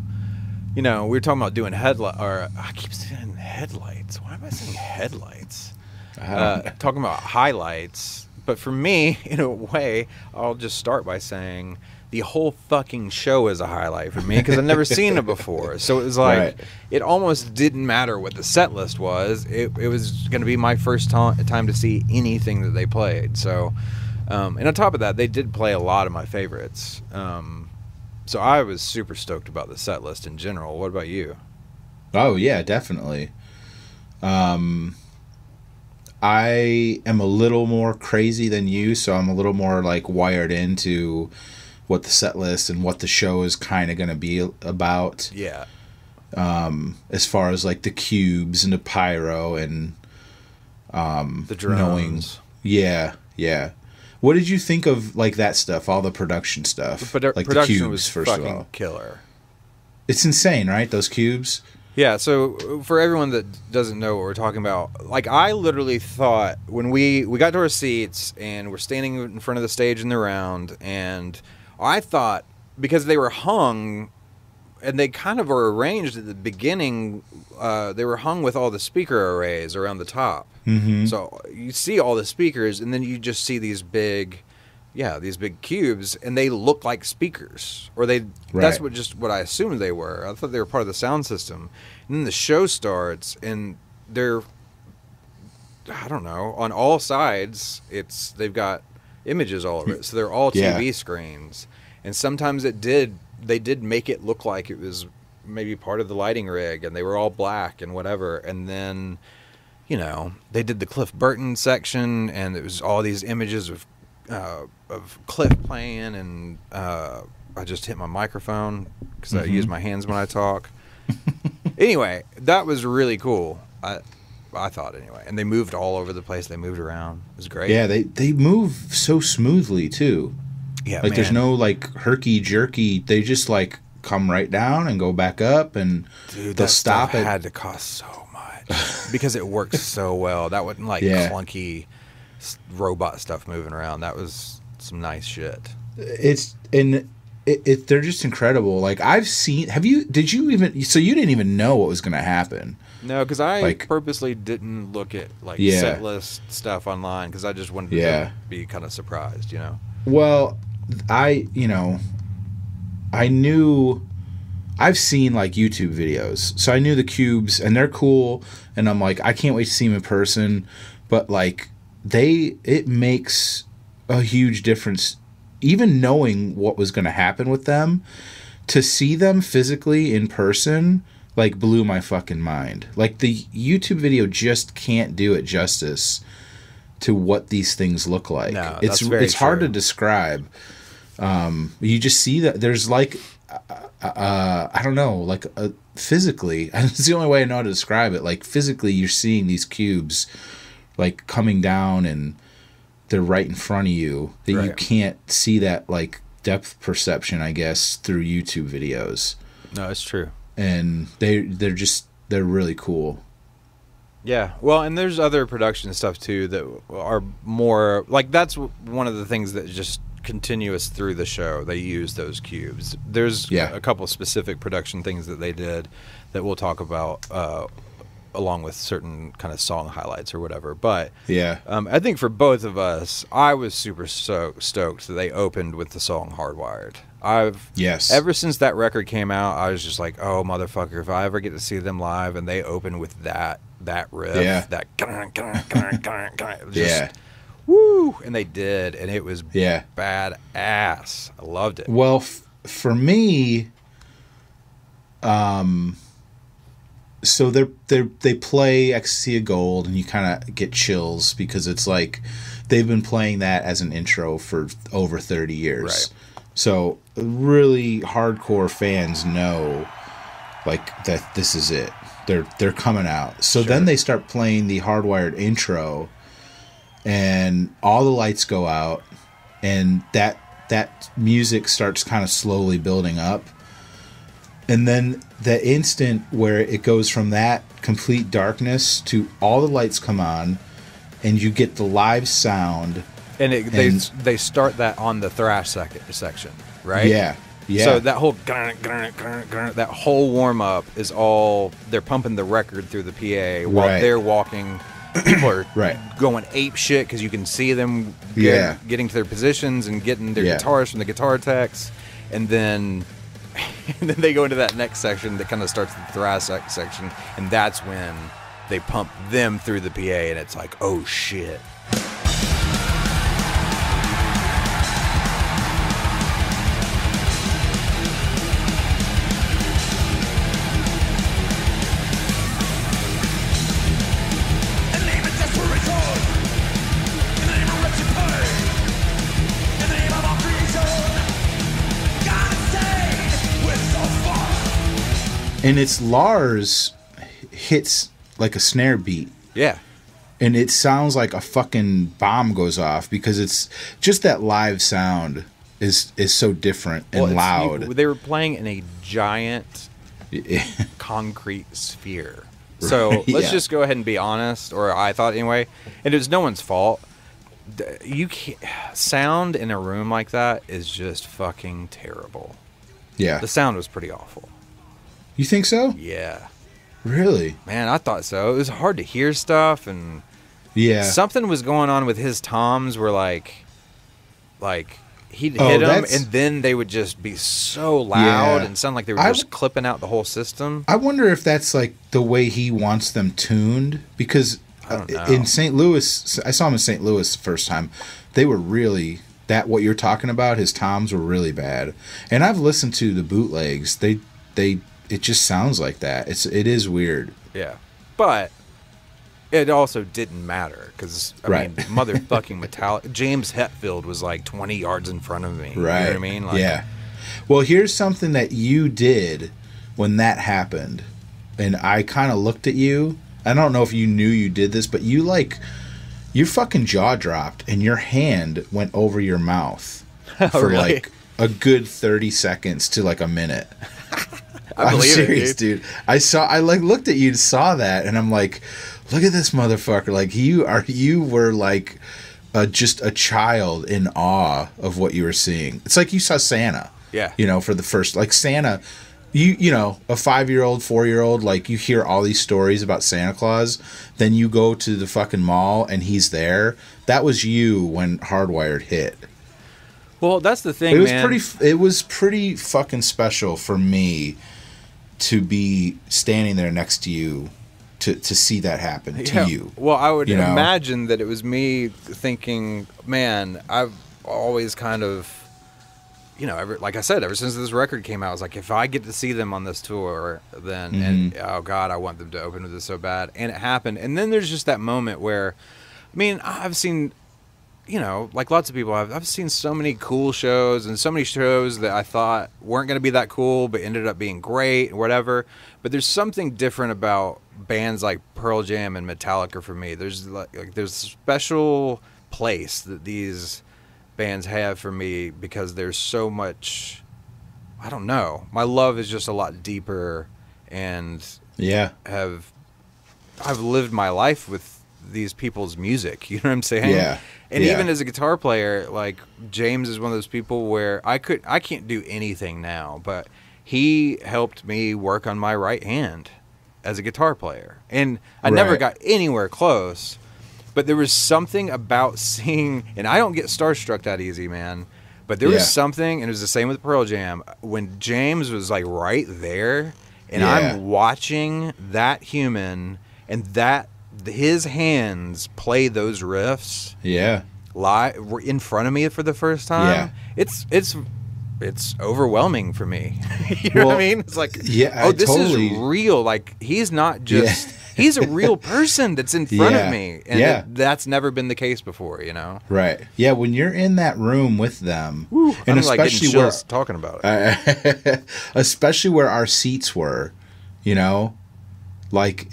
we were talking about doing I keep saying headlights. Why am I saying headlights? Talking about highlights. But for me, in a way, I'll just start by saying the whole fucking show is a highlight for me because I've never seen it before. So it was like, It almost didn't matter what the set list was. It was going to be my first time to see anything that they played. So, and on top of that, they did play a lot of my favorites. So I was super stoked about the set list in general. What about you? Oh, yeah, definitely. I am a little more crazy than you, so I'm a little more like wired into what the set list and what the show is kind of going to be about. Yeah. As far as like the cubes and the pyro and the drones. Yeah. What did you think of like that stuff, all the production stuff? Like the production cubes, was first fucking of all. killer. It's insane, right? Those cubes. Yeah, so for everyone that doesn't know what we're talking about, like I literally thought when we got to our seats and we're standing in front of the stage in the round, and I thought because they were hung and they kind of were arranged at the beginning, they were hung with all the speaker arrays around the top. Mm-hmm. So you see all the speakers and then you just see these big cubes, and they look like speakers, or that's what I assumed they were. I thought they were part of the sound system. And then the show starts, and they're, I don't know, on all sides, they've got images all over it. So they're all TV screens. And sometimes they did make it look like it was maybe part of the lighting rig, and they were all black and whatever. And then, they did the Cliff Burton section, and it was all these images of Cliff playing, and I just hit my microphone because I use my hands when I talk. Anyway, that was really cool. I thought anyway, and they moved all over the place. They moved around. It was great. Yeah, they move so smoothly too. Yeah, like there's no like herky jerky. They just like come right down and go back up, and they'll stop it. Had to cost so much because it works so well. That wasn't like clunky robot stuff moving around. That was some nice shit. They're just incredible. Like did you didn't even know what was going to happen? No, because I purposely didn't look at set list stuff online because I just wanted to be kind of surprised, Well, I knew, I've seen like YouTube videos, so I knew the cubes and they're cool, and I'm like, I can't wait to see them in person, but like it makes a huge difference. Even knowing what was going to happen with them, to see them physically in person, like, blew my fucking mind. Like, the YouTube video just can't do it justice to what these things look like. No, it's hard to describe. You just see that there's like, I don't know, like physically, it's the only way I know how to describe it. Like, physically, you're seeing these cubes like coming down, and they're right in front of you, that you can't see that like depth perception, I guess, through YouTube videos. No, it's true. And they're really cool. Yeah, well, and there's other production stuff too that are more like, that's one of the things that just continuous through the show. They use those cubes. There's a couple specific production things that they did that we'll talk about along with certain kind of song highlights or whatever. But I think for both of us, I was super stoked that they opened with the song Hardwired. Ever since that record came out, I was just like, oh motherfucker, if I ever get to see them live and they open with that riff, that just woo, and they did, and it was badass. I loved it. Well, for me, so they play Ecstasy of Gold, and you kind of get chills because it's like they've been playing that as an intro for over 30 years. Right. So really hardcore fans know like that this is it. They're coming out. So then they start playing the Hardwired intro, and all the lights go out, and that music starts kind of slowly building up. And then the instant where it goes from that complete darkness to all the lights come on, and you get the live sound. And they start that on the thrash section, right? Yeah. Yeah. So that whole that whole warm up is all they're pumping the record through the PA while they're walking. People are going ape shit because you can see them getting to their positions and getting their guitars from the guitar techs, and then they go into that next section that kind of starts the thrash section, and that's when they pump them through the PA, and it's like, oh shit. And it's Lars hits like a snare beat. Yeah. And it sounds like a fucking bomb goes off because it's just that live sound is so different and loud. They were playing in a giant concrete sphere. So let's just go ahead and be honest, or I thought anyway, and it was no one's fault. You can't, sound in a room like that is just fucking terrible. Yeah. The sound was pretty awful. You think so? Yeah. Really? Man, I thought so. It was hard to hear stuff, and something was going on with his toms where like he'd hit them, and then they would just be so loud and sound like they were just clipping out the whole system. I wonder if that's like the way he wants them tuned, because in St. Louis, I saw him in St. Louis the first time. They were really what you're talking about. His toms were really bad, and I've listened to the bootlegs. It just sounds like that. It is weird. Yeah, but it also didn't matter because I mean, motherfucking Metallica. James Hetfield was like 20 yards in front of me. Right. You know what I mean? Like, yeah. Well, here's something that you did when that happened, and I kind of looked at you. I don't know if you knew you did this, but your fucking jaw dropped and your hand went over your mouth for like a good 30 seconds to like a minute. I'm serious, dude. I like looked at you and saw that, and I'm like, look at this motherfucker. Like you were like just a child in awe of what you were seeing. It's like you saw Santa. Yeah. You know, for the first, like Santa, you know, a 5-year-old, 4-year-old, like you hear all these stories about Santa Claus, then you go to the fucking mall and he's there. That was you when Hardwired hit. Well, that's the thing, man. It was pretty fucking special for me to be standing there next to you to see that happen to you. Well, I would you know? imagine that it was me thinking, man, I've always kind of, like I said, ever since this record came out, I was like, if I get to see them on this tour, then, and oh God, I want them to open with this so bad. And it happened. And then there's just that moment where, I mean, I've seen, like lots of people, I've seen so many cool shows and so many shows that I thought weren't going to be that cool, but ended up being great or whatever. But there's something different about bands like Pearl Jam and Metallica for me. There's there's a special place that these bands have for me because there's so much, I don't know. My love is just a lot deeper, and I've lived my life with these people's music. You know what I'm saying? Yeah. And even as a guitar player, like James is one of those people where I can't do anything now, but he helped me work on my right hand as a guitar player. And I never got anywhere close, but there was something about seeing, and I don't get starstruck that easy, man, but there was something, and it was the same with Pearl Jam, when James was like right there, and I'm watching that human and his hands play those riffs live in front of me for the first time. It's overwhelming for me. You know what I mean? It's like, this is real. Like, he's not just he's a real person that's in front of me, and that's never been the case before. Right? Yeah, when you're in that room with them, and I'm especially like where talking about it, especially where our seats were, like.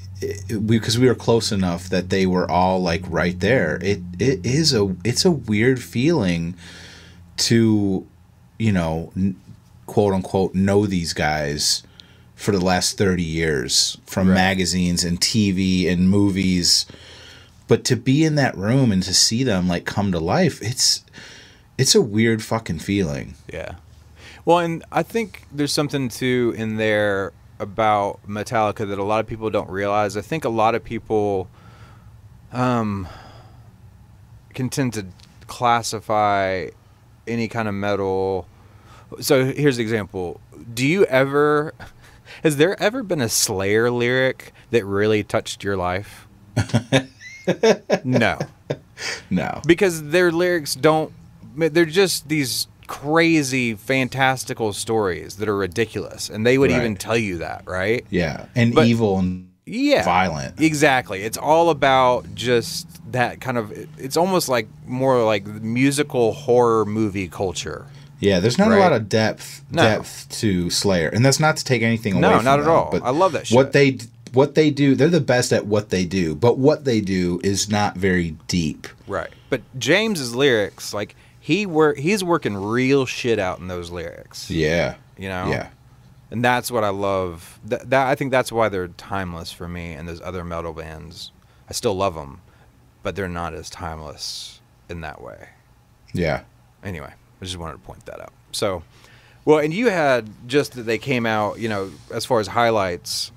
Because we were close enough that they were all like right there. It's a weird feeling to, quote unquote, know these guys for the last 30 years from magazines and TV and movies, but to be in that room and to see them like come to life, it's a weird fucking feeling. Yeah. Well, and I think there's something too in there about Metallica that a lot of people don't realize. I think a lot of people can tend to classify any kind of metal. So here's the example. Has there ever been a Slayer lyric that really touched your life? No. Because their lyrics they're just these crazy, fantastical stories that are ridiculous, and they would even tell you that, right? Yeah, and evil and violent. Exactly. It's all about just that kind of. It's almost like more like musical horror movie culture. Yeah, there's not a lot of depth to Slayer, and that's not to take anything away. No, from not them, at all. But I love that shit. What they do, they're the best at what they do, but what they do is not very deep. Right. But James's lyrics, like. He's working real shit out in those lyrics. Yeah. Yeah. And that's what I love. That I think that's why they're timeless for me, and those other metal bands. I still love them, but they're not as timeless in that way. Yeah. Anyway, I just wanted to point that out. So, well, and you had just that they came out, as far as highlights,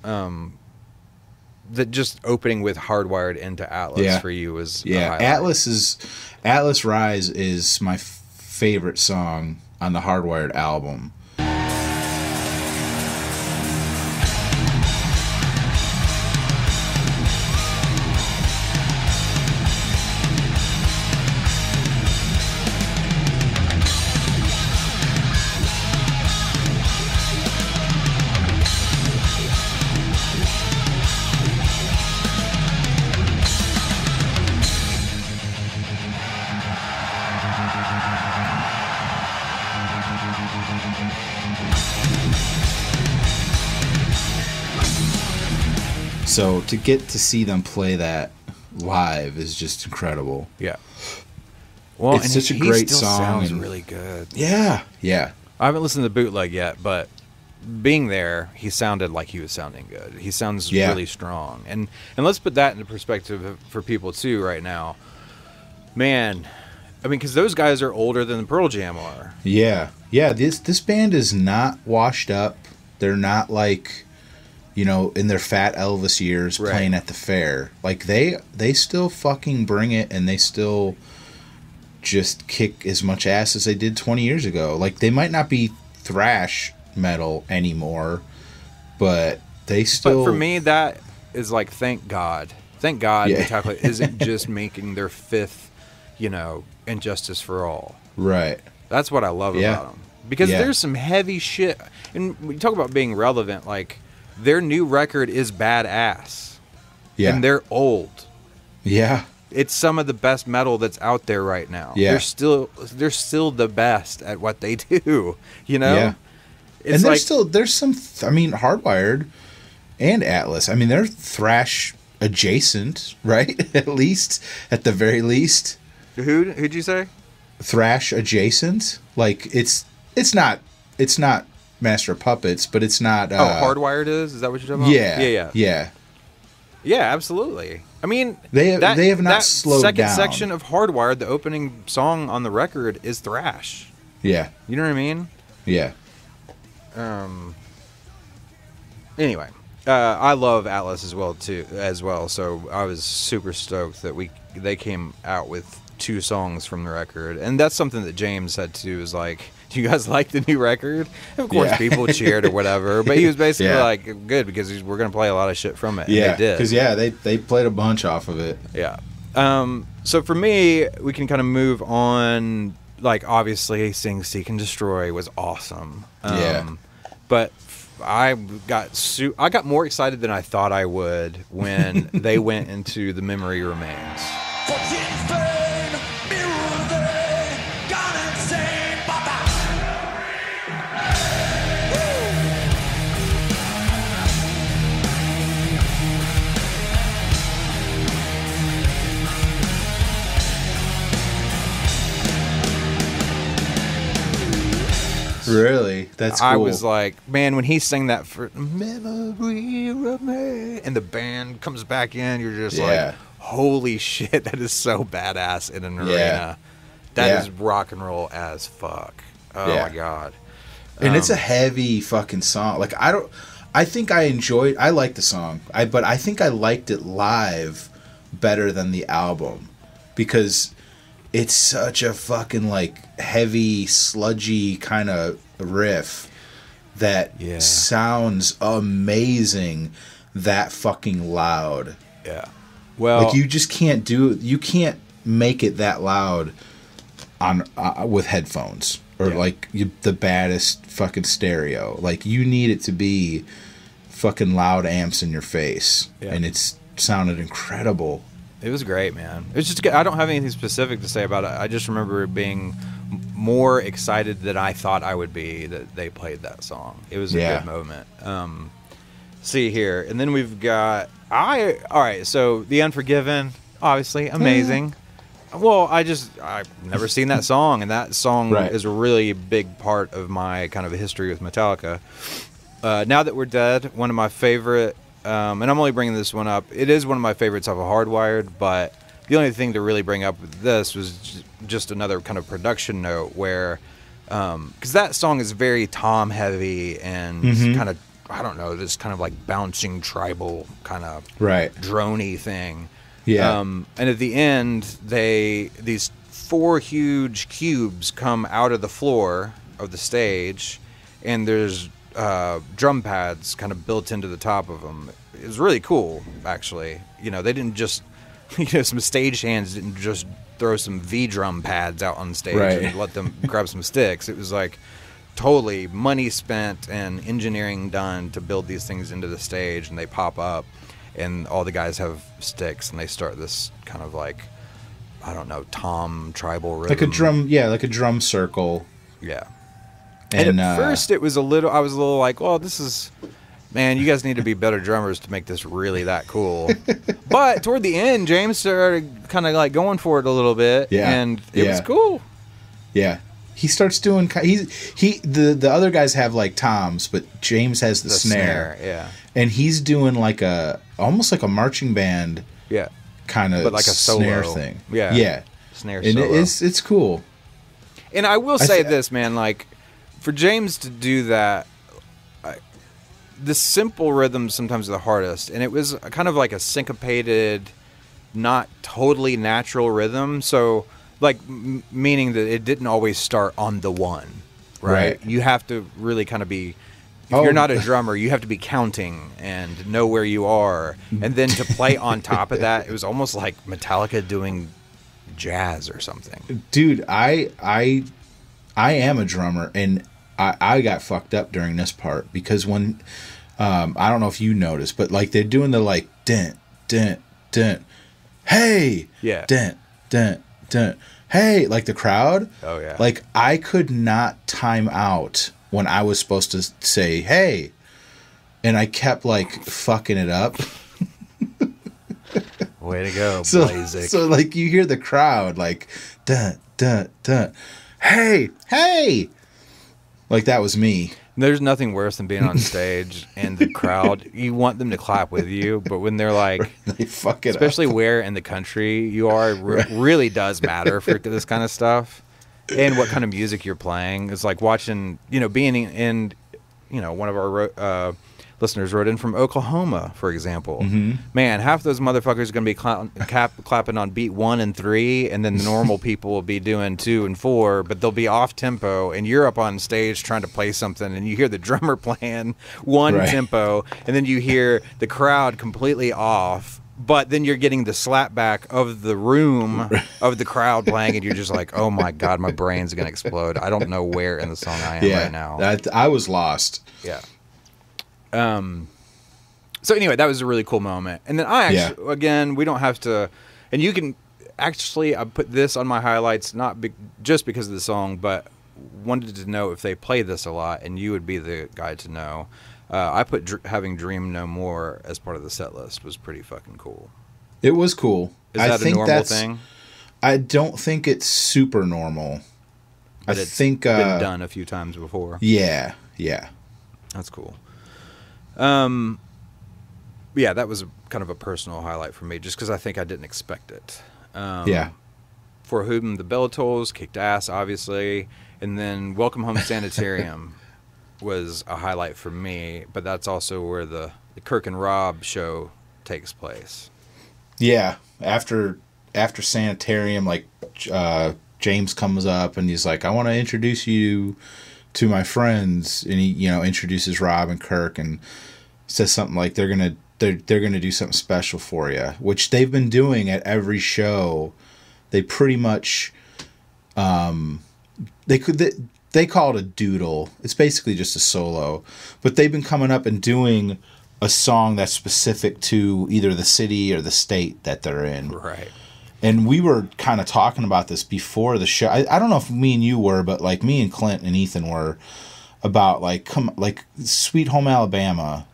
that just opening with Hardwired into Atlas for you was a highlight. Atlas Rise is my favorite song on the Hardwired album. So to get to see them play that live is just incredible. Yeah. Well, it's such a great song. Sounds really good. Yeah. Yeah. I haven't listened to the bootleg yet, but being there, he sounded like he was sounding good. He sounds really strong. And let's put that into perspective for people too right now. Man, I mean, because those guys are older than the Pearl Jam are. Yeah. Yeah, this band is not washed up. They're not like, in their fat Elvis years playing at the fair. Like, they still fucking bring it, and they still just kick as much ass as they did 20 years ago. Like, they might not be thrash metal anymore, but they still... But for me, is like, thank God Metallica isn't just making their fifth, Injustice for All. Right. That's what I love about them. Because there's some heavy shit. And when you talk about being relevant, like, their new record is badass. Yeah. And they're old. Yeah. It's some of the best metal that's out there right now. Yeah. They're still the best at what they do, Yeah. It's and there's some, Hardwired and Atlas. They're thrash adjacent, right? At the very least. Who'd you say? Thrash adjacent. Like, it's not Master of Puppets, but it's not Hardwired is that what you're talking about? Yeah, absolutely. They have not slowed second down. section of Hardwired, the opening song on the record, is thrash. Yeah. You know what I mean? Yeah. Anyway, I love Atlas as well. So I was super stoked that they came out with 2 songs from the record, and that's something that James said too. Is like, do you guys like the new record? And of course, people cheered or whatever, but he was basically like, good, because we're gonna play a lot of shit from it. Yeah, and they did. Because they played a bunch off of it. Yeah. So for me, we can kind of move on. Like, obviously, Seek and Destroy was awesome. But I got more excited than I thought I would when they went into The Memory Remains. Really? That's cool. I was like, man, when he sang that for Memory Remains, and the band comes back in, you're just like, holy shit, that is so badass in an arena. That is rock and roll as fuck. Oh my God. And it's a heavy fucking song. Like, I like the song. But I think I liked it live better than the album, because it's such a fucking, like, heavy, sludgy kind of riff that sounds amazing that fucking loud. Yeah. Well, like, you just can't you can't make it that loud on with headphones or the baddest fucking stereo. Like, you need it to be fucking loud amps in your face, and it's sounded incredible. It was great, man. It was just, I don't have anything specific to say about it. I just remember being more excited than I thought I would be that they played that song. It was a good moment. See here, and then we've got all right. So The Unforgiven, obviously amazing. Well, I've never seen that song, and that song is a really big part of my kind of history with Metallica. Now That We're Dead, one of my favorite. And I'm only bringing this one up. It is one of my favorites of a Hardwired, but the only thing to really bring up with this was just another kind of production note where, because that song is very Tom heavy and kind of, I don't know, this kind of like bouncing tribal kind of droney thing. Yeah. And at the end, these 4 huge cubes come out of the floor of the stage, and there's drum pads kind of built into the top of them. It was really cool, actually. They didn't just, some stage hands didn't just throw some V-drum pads out on stage and let them grab some sticks. It was like totally money spent and engineering done to build these things into the stage, and they pop up, and all the guys have sticks, and they start this kind of like, I don't know, Tom tribal rhythm. Like a drum circle. Yeah. And at first, I was a little like, well, this is, man, you guys need to be better drummers to make this really that cool. But toward the end, James started kind of like going for it a little bit, and it was cool. Yeah. He starts doing, the other guys have like toms, but James has the snare. Yeah. And he's doing like almost like a marching band. Yeah. Kind of, but like a snare solo thing. Yeah. Yeah. Snare and solo. It's cool. And I will say this, man, like, for James to do that, the simple rhythms sometimes are the hardest, and it was kind of like a syncopated, not totally natural rhythm. So, like, meaning that it didn't always start on the one, right? You have to really kind of be If you're not a drummer, you have to be counting and know where you are. And then to play on top of that, it was almost like Metallica doing jazz or something. Dude, I am a drummer, and I got fucked up during this part because when I don't know if you noticed, but like they're doing the like dent, dent, dent, hey, yeah, dent, dent, dent, hey, like the crowd. Oh yeah. Like I could not time out when I was supposed to say hey, and I kept like fucking it up. Way to go, so, Blazik. So like you hear the crowd like dun dun dun, hey, hey, like that was me. There's nothing worse than being on stage and the crowd, you want them to clap with you, but when they're like, they fuck it especially up. Where in the country you are, really does matter for this kind of stuff. And what kind of music you're playing. It's like watching, being in, one of our listeners wrote in from Oklahoma, for example. Mm-hmm. Man, half those motherfuckers are going to be clapping on beat 1 and 3, and then the normal people will be doing 2 and 4, but they'll be off tempo, and you're up on stage trying to play something, and you hear the drummer playing one tempo, and then you hear the crowd completely off, but then you're getting the slapback of the room of the crowd playing, and you're just like, oh my God, my brain's going to explode. I don't know where in the song I am right now. I was lost. Yeah. So anyway, that was a really cool moment. And then I actually, again, we don't have to, and you can actually, I put this on my highlights, not just because of the song, but wanted to know if they play this a lot, and you would be the guy to know. I put having Dream No More as part of the set list was pretty fucking cool. It was cool. Is that a normal thing? I don't think it's super normal. But I think been done a few times before. Yeah. That's cool. Yeah, that was kind of a personal highlight for me, just because I think I didn't expect it. For Whom the Bell Tolls kicked ass, obviously, and then Welcome Home Sanitarium was a highlight for me, but that's also where the Kirk and Rob show takes place. Yeah, after Sanitarium, like James comes up and he's like, "I want to introduce you to my friends," and he introduces Rob and Kirk and says something like they're gonna do something special for you, which they've been doing at every show. They pretty much they call it a doodle. It's basically just a solo, but they've been coming up and doing a song that's specific to either the city or the state that they're in. Right. And we were kind of talking about this before the show. I don't know if me and you were, but like me and Clint and Ethan were, about like Sweet Home Alabama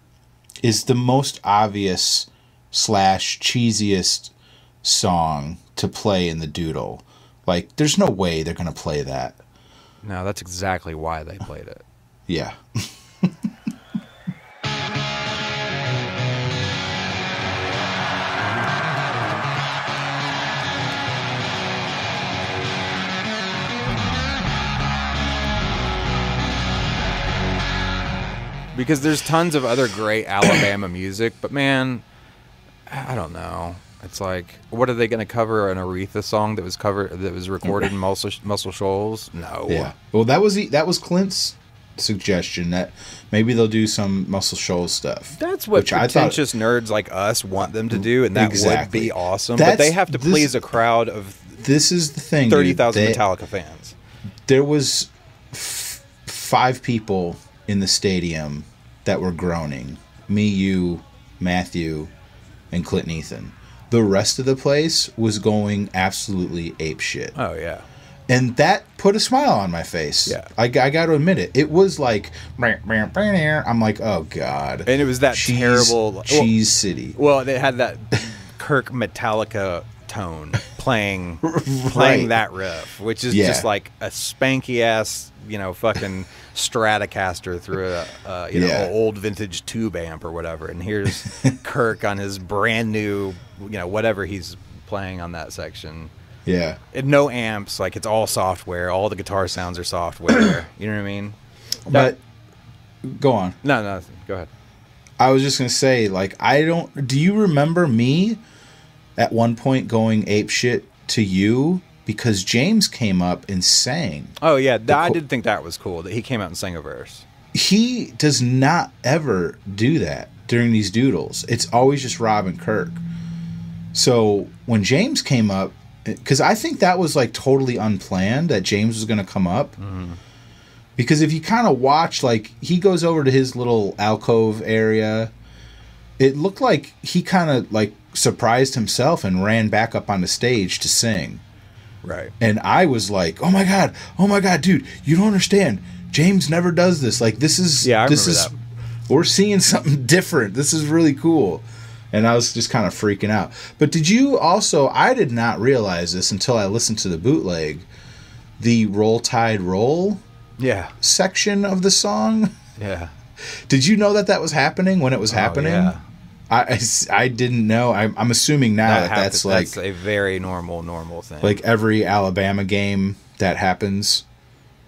is the most obvious / cheesiest song to play in the doodle. Like, there's no way they're going to play that. No, that's exactly why they played it. Yeah. Because there's tons of other great Alabama music, but man, I don't know. It's like, what are they going to cover? An Aretha song that was recorded in Muscle Shoals? No. Yeah. Well, that was Clint's suggestion that maybe they'll do some Muscle Shoals stuff. That's what pretentious nerds like us want them to do, and that would be awesome. But they have to please a crowd of this is the thing, 30,000 Metallica fans. There was 5 people in the stadium that were groaning. Me, you, Matthew, and Clint and Ethan. The rest of the place was going absolutely apeshit. Oh, yeah. And that put a smile on my face. Yeah. I got to admit it. It was like, I'm like, oh, God. And it was that terrible... Cheese City. Well, they had that Kirk Metallica tone playing that riff, which is just like a spanky-ass, fucking Stratocaster through a old vintage tube amp or whatever. And here's Kirk on his brand new, whatever he's playing on that section. Yeah. And no amps, like it's all software. All the guitar sounds are software. You know what I mean? But go on. No, go ahead. I was just going to say, like, do you remember me at one point going apeshit to you? Because James came up and sang. Oh, yeah. I did think that was cool that he came out and sang a verse. he does not ever do that during these doodles. It's always just Rob and Kirk. So when James came up, because I think that was like totally unplanned that James was going to come up. Mm-hmm. Because if you kind of watch, like, he goes over to his little alcove area, it looked like he kind of like surprised himself and ran back up on the stage to sing. Right. And I was like, oh my God, dude, you don't understand. James never does this. Like, this is, I this remember is, that. We're seeing something different. This is really cool. And I was just kind of freaking out. But did you also, I did not realize this until I listened to the bootleg, the Roll Tide Roll section of the song. Yeah. Did you know that was happening when it was happening? Yeah. I didn't know. I'm assuming now that's like... That's a very normal thing. Like every Alabama game that happens.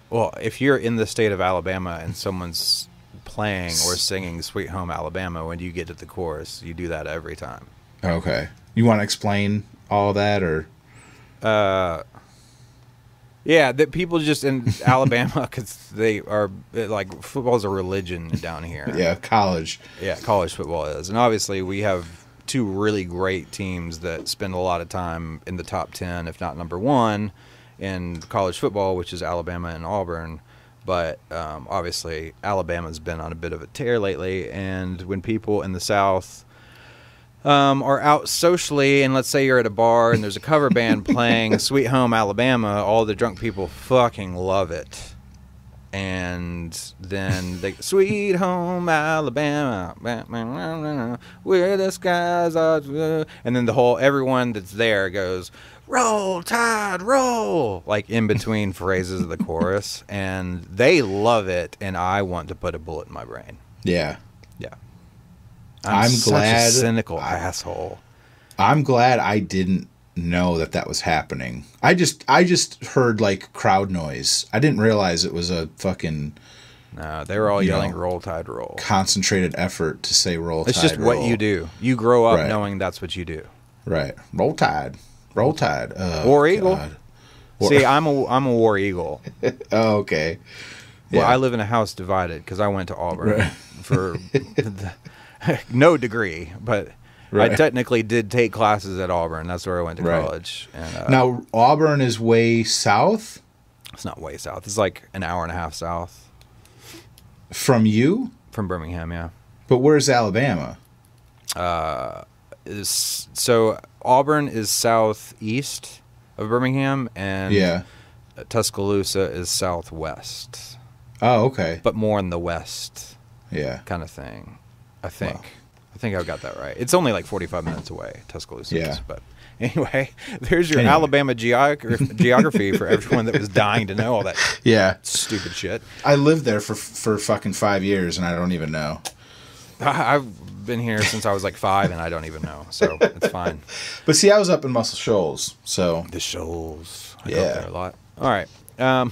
Well, if you're in the state of Alabama and someone's playing or singing Sweet Home Alabama, when you get to the chorus, you do that every time. Okay. You want to explain all that, or? Yeah, that people just in Alabama, because they are, like, football's a religion down here. Yeah, college. Yeah, college football is. And obviously we have two really great teams that spend a lot of time in the top 10, if not number one, in college football, which is Alabama and Auburn. But obviously Alabama's been on a bit of a tear lately, and when people in the South are out socially, and let's say you're at a bar and there's a cover band playing Sweet Home Alabama, all the drunk people fucking love it. And then they, Sweet Home Alabama, where the skies are, and then everyone that's there goes, Roll Tide, roll, like in between phrases of the chorus, and they love it, and I want to put a bullet in my brain. Yeah. Yeah. I'm such glad. A cynical asshole. I'm glad I didn't know that was happening. I just heard like crowd noise. I didn't realize it was a fucking. No, they were all yelling "Roll Tide, roll." Concentrated effort to say "Roll Tide." It's just roll. what you do. You grow up knowing that's what you do. Right. Roll Tide. Roll Tide. War Eagle. See, I'm a War Eagle. Oh, okay. Yeah. Well, I live in a house divided because I went to Auburn for no degree, but I technically did take classes at Auburn. That's where I went to college. And, now, Auburn is way south? It's not way south. It's like an hour and a half south. From you? From Birmingham, yeah. But where's Alabama? So Auburn is southeast of Birmingham, and Tuscaloosa is southwest. Oh, okay. But more in the west. Yeah. Kind of thing. I think. Wow. I think I've got that right. It's only like 45 minutes away, Tuscaloosa. Yeah. But anyway, there's your Alabama geography for everyone that was dying to know all that stupid shit. I lived there for fucking 5 years, and I don't even know. I've been here since I was like 5, and I don't even know, so it's fine. But see, I was up in Muscle Shoals, so. The Shoals. I go up there a lot. All right.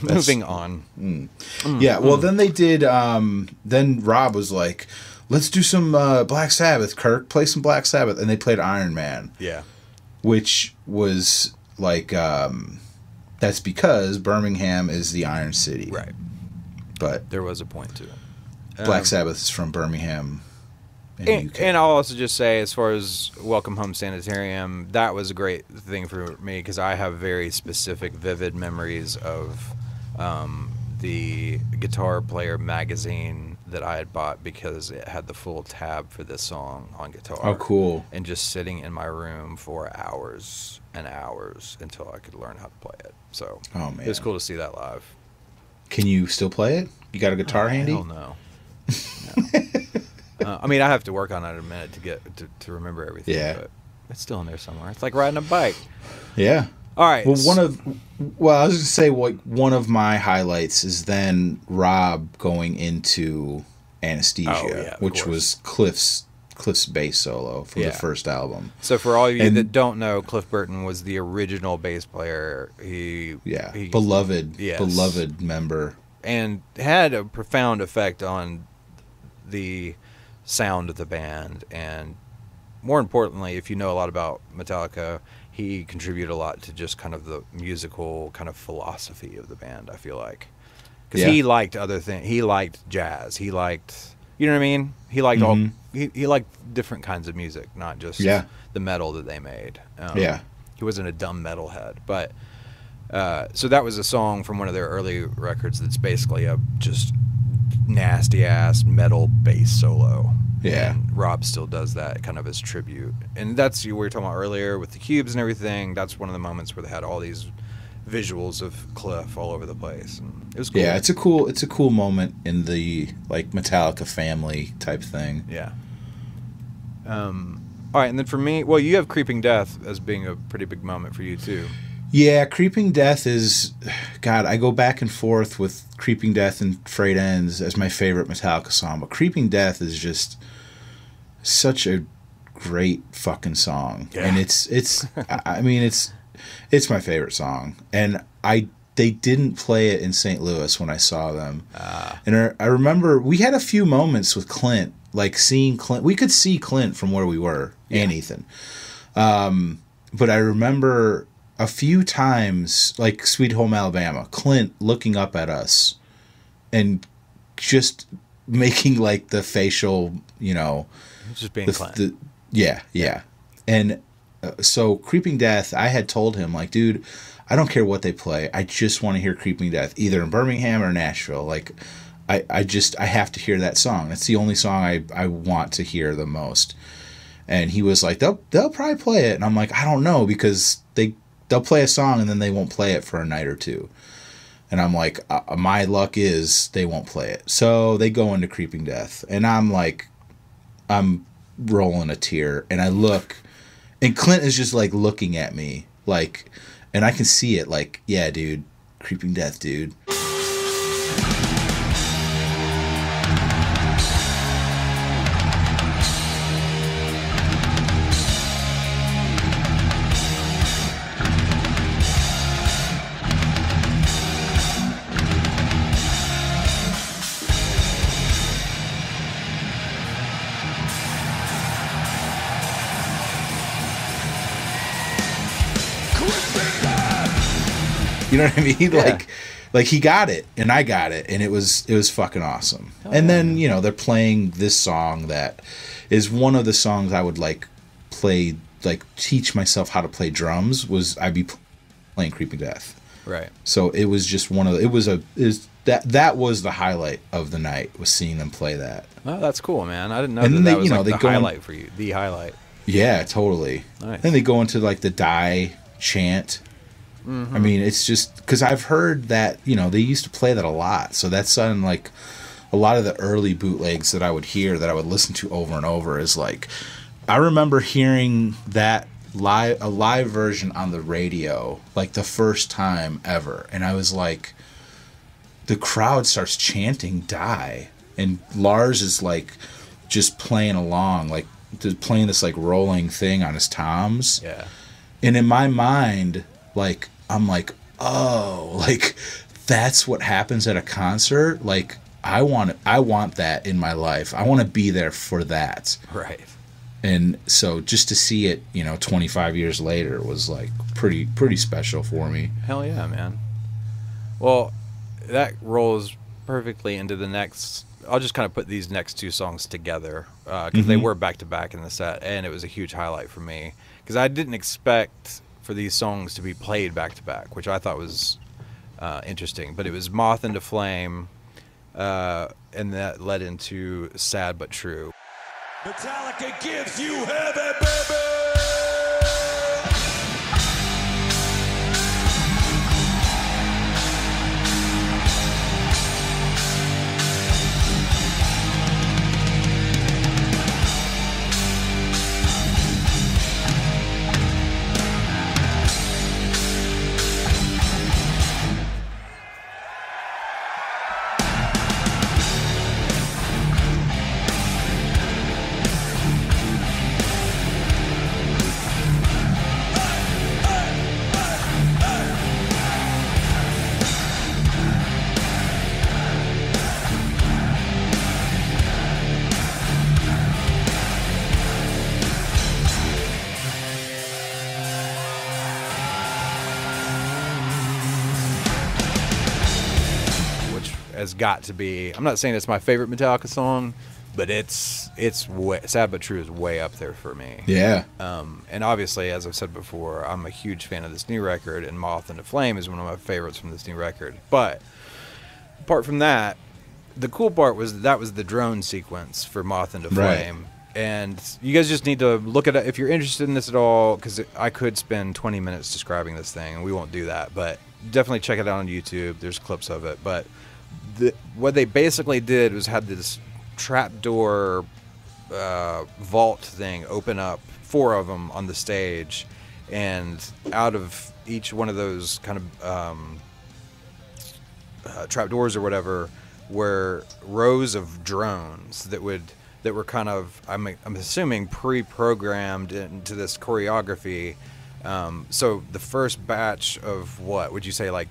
Moving on. Yeah, well, then they did, then Rob was like, let's do some Black Sabbath, Kirk. Play some Black Sabbath. And they played Iron Man. Yeah. Which was like, that's because Birmingham is the Iron City. Right. But there was a point to it. Black Sabbath is from Birmingham in the UK. And I'll also just say, as far as Welcome Home Sanitarium, that was a great thing for me because I have very specific, vivid memories of the Guitar Player magazine that I had bought because it had the full tab for this song on guitar. Oh, cool. And just sitting in my room for hours and hours until I could learn how to play it. So it was cool to see that live. Can you still play it? You got a guitar handy? Hell no. I mean, I have to work on it in a minute to get to remember everything. Yeah. But it's still in there somewhere. It's like riding a bike. Yeah. All right. Well, I was going to say, like, one of my highlights is then Rob going into Anesthesia, which was Cliff's bass solo from the first album. So for all of you that don't know, Cliff Burton was the original bass player. He beloved member, and had a profound effect on the sound of the band. And more importantly, if you know a lot about Metallica, he contributed a lot to just kind of the musical kind of philosophy of the band, I feel like. because he liked other things. He liked jazz. He liked, you know what I mean? He liked all. He liked different kinds of music, not just the metal that they made. He wasn't a dumb metalhead, but so that was a song from one of their early records that's basically a just nasty ass metal bass solo. Yeah. And Rob still does that kind of as tribute. And that's what we were talking about earlier with the cubes and everything. That's one of the moments where they had all these visuals of Cliff all over the place. And it was cool. Yeah, it's a cool moment in the like Metallica family type thing. Yeah. All right, and then for me, well, you have Creeping Death as being a pretty big moment for you too. Yeah, Creeping Death is, God, I go back and forth with Creeping Death and Frayed Ends as my favorite Metallica song, but Creeping Death is just such a great fucking song. Yeah. And it's my favorite song. And they didn't play it in St. Louis when I saw them. And I remember we had a few moments with Clint, like seeing Clint. We could see Clint from where we were, and Ethan. But I remember a few times, like Sweet Home Alabama, Clint looking up at us and just making like the facial, just being Clint. Yeah. And so Creeping Death, I had told him, like, dude, I don't care what they play. I just want to hear Creeping Death, either in Birmingham or Nashville. Like, I have to hear that song. That's the only song I want to hear the most. And he was like, they'll probably play it. And I'm like, I don't know, because they'll play a song and then they won't play it for a night or two. And I'm like, my luck is they won't play it. So they go into Creeping Death. And I'm like, I'm rolling a tear. And I look, and Clint is just like looking at me. Like, and I can see it, like, yeah, dude, Creeping Death, dude. You know what I mean? Yeah. Like he got it, and I got it, and it was fucking awesome. Oh, and then they're playing this song that is one of the songs I would like play, like teach myself how to play drums. I'd be playing Creeping Death, right? So it was just one of that was the highlight of the night, was seeing them play that. Oh, that's cool, man. I didn't know that was like the highlight for you. The highlight. Yeah, totally. Nice. Then they go into like the Die chant. Mm-hmm. I mean, it's just because I've heard that, they used to play that a lot. So that's on like a lot of the early bootlegs that I would hear, that I would listen to over and over, is like, I remember hearing that a live version on the radio, like the first time ever. And I was like, the crowd starts chanting Die. And Lars is like just playing along, like playing this like rolling thing on his toms. Yeah. And in my mind, like, I'm like, oh, like that's what happens at a concert. Like I want that in my life. I want to be there for that. Right. And so just to see it, 25 years later was like pretty special for me. Hell yeah, man. Well, that rolls perfectly into the next. I'll just kind of put these next two songs together because they were back to back in the set, and it was a huge highlight for me because I didn't expect for these songs to be played back to back, which I thought was interesting. But it was Moth into Flame, and that led into Sad But True. Metallica gives you heaven, baby! has got to be. I'm not saying it's my favorite Metallica song, but Sad But True is way up there for me. Yeah. And obviously, as I've said before, I'm a huge fan of this new record, and Moth into Flame is one of my favorites from this new record. But apart from that, the cool part was that was the drone sequence for Moth into Flame. And you guys just need to look at it if you're interested in this at all, because I could spend 20 minutes describing this thing, and we won't do that. But definitely check it out on YouTube. There's clips of it. But what they basically did was had this trapdoor vault thing open up, 4 of them on the stage, and out of each one of those kind of trapdoors or whatever were rows of drones that were kind of, I'm assuming, pre-programmed into this choreography. So the first batch of, what would you say, like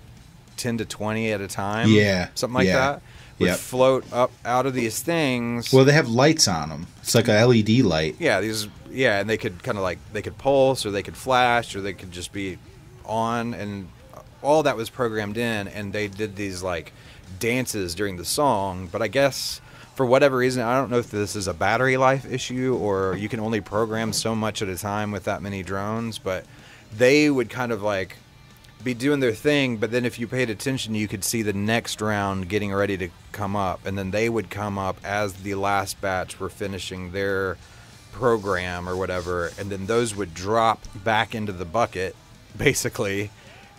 10 to 20 at a time? Yeah. Something like that? Would float up out of these things. Well, they have lights on them. It's like a LED light. Yeah, and they could kind of like, they could pulse, or they could flash, or they could just be on, and all that was programmed in, and they did these like dances during the song. But I guess for whatever reason, I don't know if this is a battery life issue or you can only program so much at a time with that many drones, but they would kind of like be doing their thing, but then if you paid attention, you could see the next round getting ready to come up, and then they would come up as the last batch were finishing their program or whatever, and then those would drop back into the bucket, basically,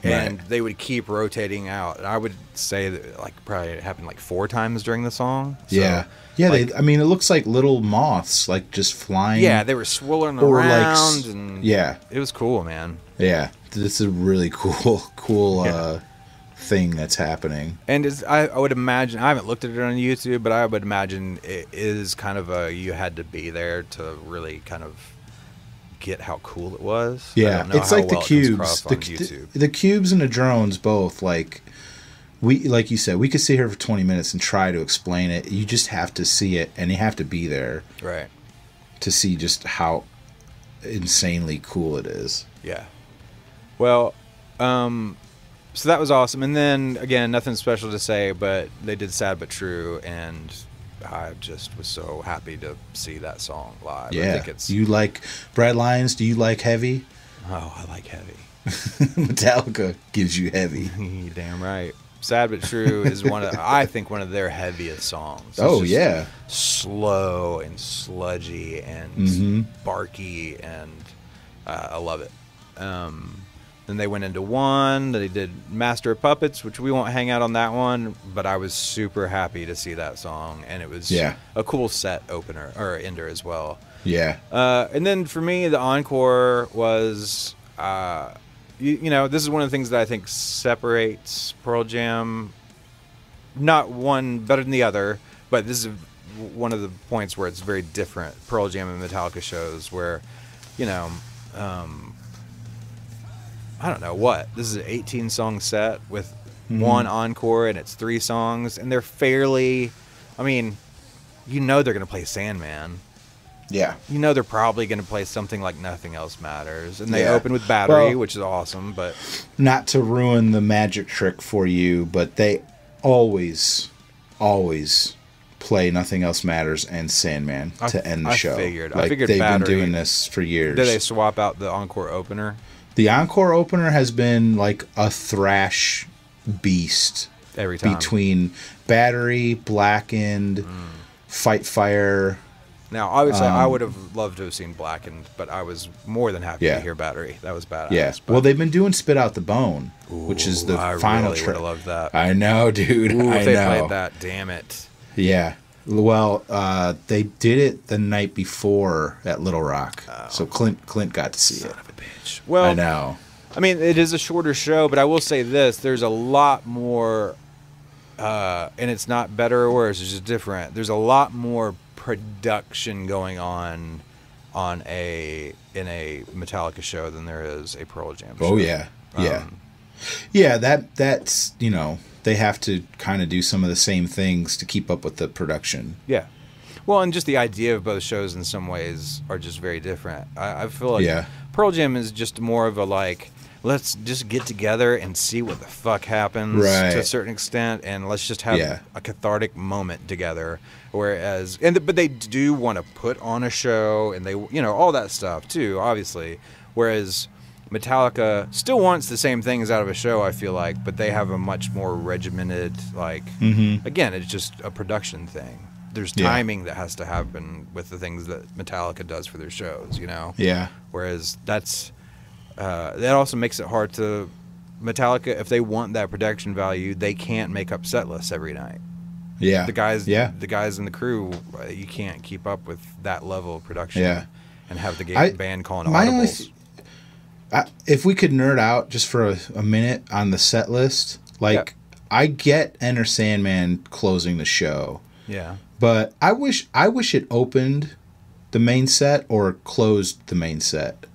and they would keep rotating out. And I would say that like probably it happened like 4 times during the song. So, yeah, like, I mean, it looks like little moths, like just flying. Yeah, they were swirling around, and it was cool, man. Yeah, this is a really cool thing that's happening. And I would imagine, I haven't looked at it on YouTube, but I would imagine it is kind of you had to be there to really kind of get how cool it was. Yeah, it's like the cubes, the cubes and the drones both. Like you said, we could sit here for 20 minutes and try to explain it. You just have to see it, and you have to be there, right, to see just how insanely cool it is. Yeah. Well, so that was awesome. And then again, nothing special to say, but they did Sad But True, and I just was so happy to see that song live. Yeah. I think it's... You like Brad Lyons? Do you like heavy? Oh, I like heavy. Metallica gives you heavy. Damn right. Sad But True is I think one of their heaviest songs. It's slow and sludgy and barky, and I love it. Then they went into one. They did Master of Puppets, which we won't hang out on that one, but I was super happy to see that song, and it was a cool set opener or ender as well. Yeah. And then for me, the encore was, you know, this is one of the things that I think separates Pearl Jam. Not one better than the other, but this is one of the points where it's very different. Pearl Jam and Metallica shows where, you know, I don't know what. This is an 18-song set with one encore, and it's 3 songs, and they're fairly, I mean, you know they're going to play Sandman. Yeah. You know they're probably going to play something like Nothing Else Matters, and they open with Battery, which is awesome, but... Not to ruin the magic trick for you, but they always play Nothing Else Matters and Sandman to end the show. I figured they've Battery, been doing this for years. Did they swap out the encore opener? The encore opener has been like a thrash beast every time. Between Battery, Blackened, Fight Fire. Now, obviously, I would have loved to have seen Blackened, but I was more than happy to hear Battery. That was badass. Yeah. Well, they've been doing Spit Out the Bone, which is the final track. I really would have loved that. I know, dude. If they played that, damn it. Yeah. Well, they did it the night before at Little Rock, so Clint got to see it. Son of a bitch. Well, I know. I mean, it is a shorter show, but I will say this: there's a lot more, and it's not better or worse. It's just different. There's a lot more production going on in a Metallica show than there is a Pearl Jam show. Oh yeah, yeah. That's you know. They have to kind of do some of the same things to keep up with the production. Yeah. Well, and just the idea of both shows in some ways are just very different. I feel like Pearl Jam is just more of a like let's just get together and see what the fuck happens to a certain extent, and let's just have a cathartic moment together. Whereas, but they do want to put on a show, and they, you know, all that stuff too, obviously. Whereas Metallica still wants the same things out of a show, I feel like, but they have a much more regimented, like, again, it's just a production thing. There's timing that has to happen with the things that Metallica does for their shows, you know? Yeah. Whereas that also makes it hard to Metallica, if they want that production value, they can't make up set lists every night. Yeah. The guys in the crew, you can't keep up with that level of production and have the band calling audibles. If we could nerd out just for a minute on the set list, like, I get Enter Sandman closing the show. Yeah. But I wish it opened the main set or closed the main set.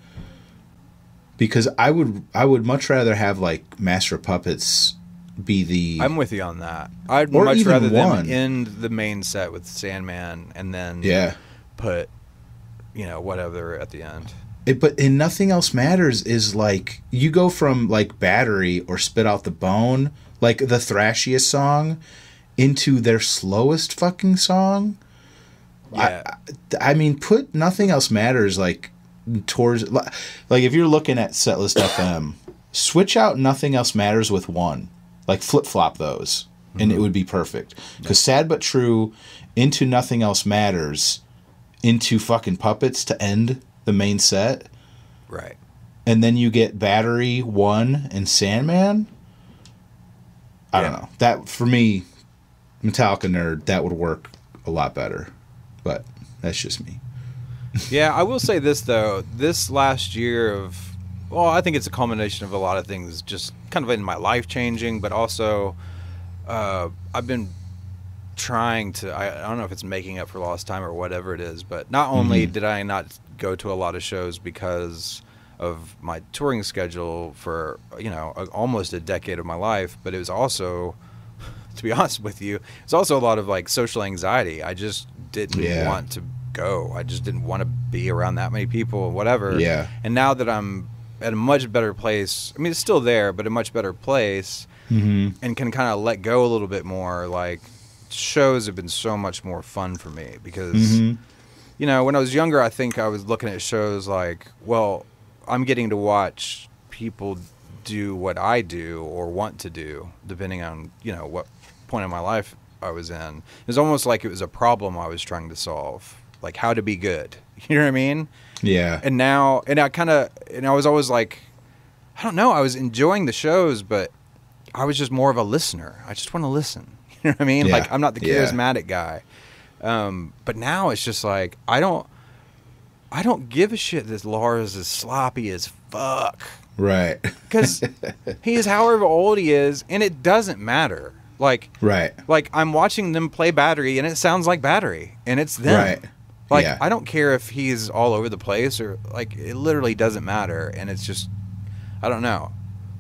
Because I would much rather have, like, Master of Puppets be the... I'm with you on that. I'd much rather them end the main set with Sandman and then put, you know, whatever at the end. But in Nothing Else Matters is, like, you go from, like, Battery or Spit Out the Bone, like the thrashiest song, into their slowest fucking song. Yeah. I mean, put Nothing Else Matters, like, towards, like, if you're looking at Setlist FM, switch out Nothing Else Matters with one, like, flip flop those, and it would be perfect. Because Sad But True into Nothing Else Matters into fucking Puppets to end the main set, right? And then you get Battery 1 and Sandman. I don't know, that for me, Metallica nerd, that would work a lot better, but that's just me. Yeah, I will say this though, this last year I think it's a culmination of a lot of things, just kind of in my life changing, but also I've been trying to, I don't know if it's making up for lost time or whatever it is, but not only did I not go to a lot of shows because of my touring schedule for, you know, almost a decade of my life, but it was also, to be honest with you, it's also a lot of, like, social anxiety. I just didn't want to go. I just didn't want to be around that many people and whatever. Yeah. And now that I'm at a much better place, I mean, it's still there, but a much better place, and can kind of let go a little bit more, like, shows have been so much more fun for me because, you know, when I was younger, I think I was looking at shows like, well, I'm getting to watch people do what I do or want to do, depending on, you know, what point in my life I was in. It was almost like it was a problem I was trying to solve, like how to be good. You know what I mean? Yeah. And now, and I was always like, I don't know, I was enjoying the shows, but I was just more of a listener. I just want to listen. You know what I mean? Yeah. Like, I'm not the charismatic guy. But now it's just like, I don't give a shit that Lars is sloppy as fuck. Right. Because he is however old he is, and it doesn't matter. Like, like, I'm watching them play Battery, and it sounds like Battery, and it's them. Right. Like, I don't care if he's all over the place or, like, it literally doesn't matter. And it's just, I don't know.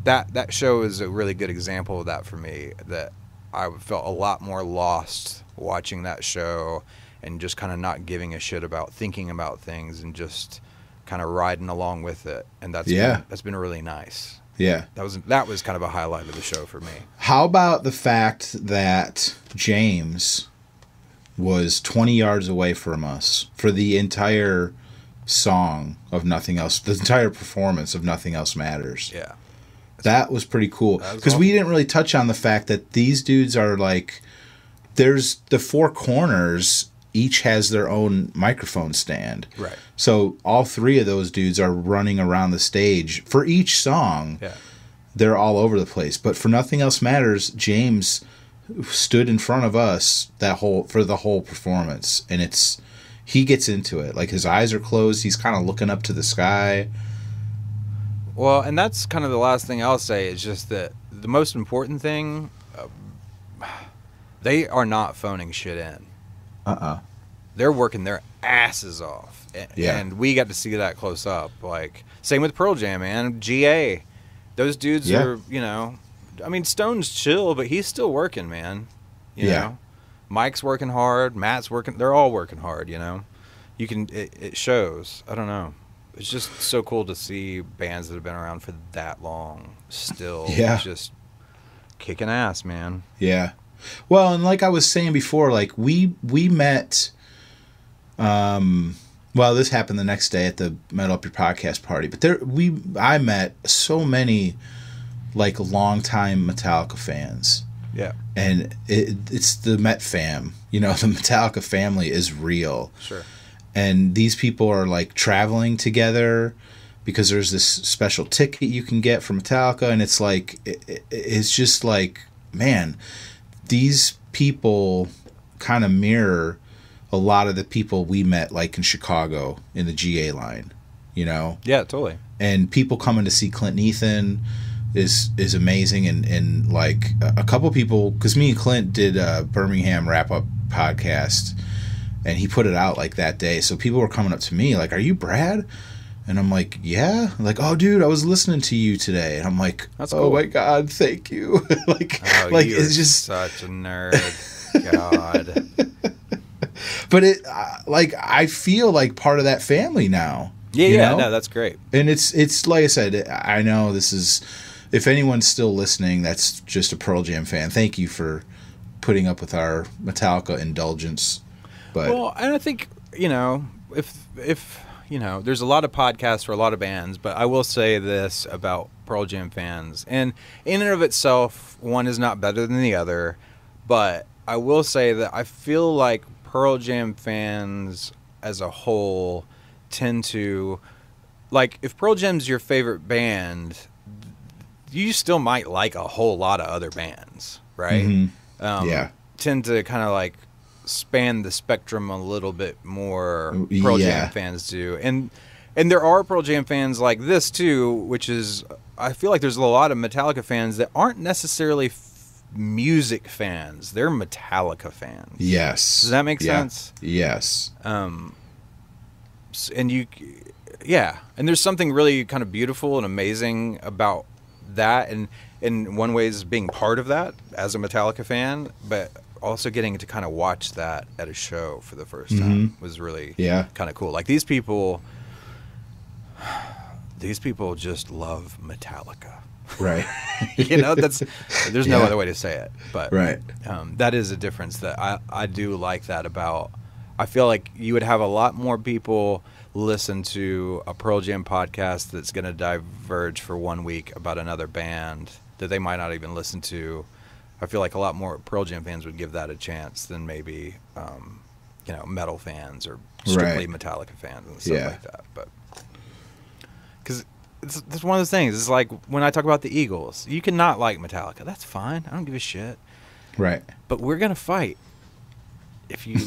That show is a really good example of that for me, that I felt a lot more lost watching that show and just kind of not giving a shit about thinking about things and just kind of riding along with it. And that's been really nice. Yeah. That was kind of a highlight of the show for me. How about the fact that James was 20 yards away from us for the entire song of Nothing Else, the entire performance of Nothing Else Matters? Yeah. That was pretty cool. Because we didn't really touch on the fact that these dudes are like, there's the four corners, each has their own microphone stand. Right. So all three of those dudes are running around the stage for each song. Yeah. They're all over the place. But for Nothing Else Matters, James stood in front of us for the whole performance. And he gets into it. Like, his eyes are closed. He's kind of looking up to the sky. Well, and that's kind of the last thing I'll say is just that the most important thing, they are not phoning shit in. They're working their asses off. And we got to see that close up. Like, same with Pearl Jam, man. GA. Those dudes are, you know, I mean, Stone's chill, but he's still working, man. You know? Mike's working hard. Matt's working. They're all working hard, you know? It shows. I don't know. it's just so cool to see bands that have been around for that long still just kicking ass, man. Yeah. Well, and like I was saying before, like we met. Well, this happened the next day at the Metal Up Your Podcast party, but I met so many like longtime Metallica fans. Yeah. And it's the Met fam. You know, the Metallica family is real. Sure. And these people are like traveling together because there's this special ticket you can get from Metallica, and it's like it's just like, man, these people kind of mirror a lot of the people we met like in Chicago in the GA line, you know? Yeah, totally. And people coming to see Clint and Ethan is amazing, and like a couple people, because me and Clint did a Birmingham wrap-up podcast, and he put it out like that day, so people were coming up to me like, are you Brad? And I'm like, yeah. Like, oh dude, I was listening to you today. And I'm like, that's oh cool. my god, thank you. like it's just such a nerd. God. But it like I feel like part of that family now. Yeah, no, that's great. And it's like I said, I know this is, if anyone's still listening that's just a Pearl Jam fan, thank you for putting up with our Metallica indulgence. But well, and I think, you know, if you know, there's a lot of podcasts for a lot of bands, but I will say this about Pearl Jam fans, and in and of itself, one is not better than the other, but I will say that I feel like Pearl Jam fans as a whole tend to, like, if Pearl Jam's your favorite band, you still might like a whole lot of other bands, right? Mm-hmm. Yeah. Tend to kind of like span the spectrum a little bit more. Pearl Jam fans do, and there are Pearl Jam fans like this too, which is, I feel like there's a lot of Metallica fans that aren't necessarily music fans. They're Metallica fans. Yes. Does that make sense? Yes. And there's something really kind of beautiful and amazing about that, and in one way is being part of that as a Metallica fan, but also getting to kind of watch that at a show for the first time was really kind of cool. Like these people just love Metallica. Right. You know, there's no other way to say it, but right. That is a difference that I do like that about. I feel like you would have a lot more people listen to a Pearl Jam podcast that's going to diverge for 1 week about another band that they might not even listen to. I feel like a lot more Pearl Jam fans would give that a chance than maybe, you know, metal fans or strictly Metallica fans and stuff like that. But because it's one of those things. It's like when I talk about the Eagles, you can not like Metallica. That's fine. I don't give a shit. Right. But we're gonna fight if you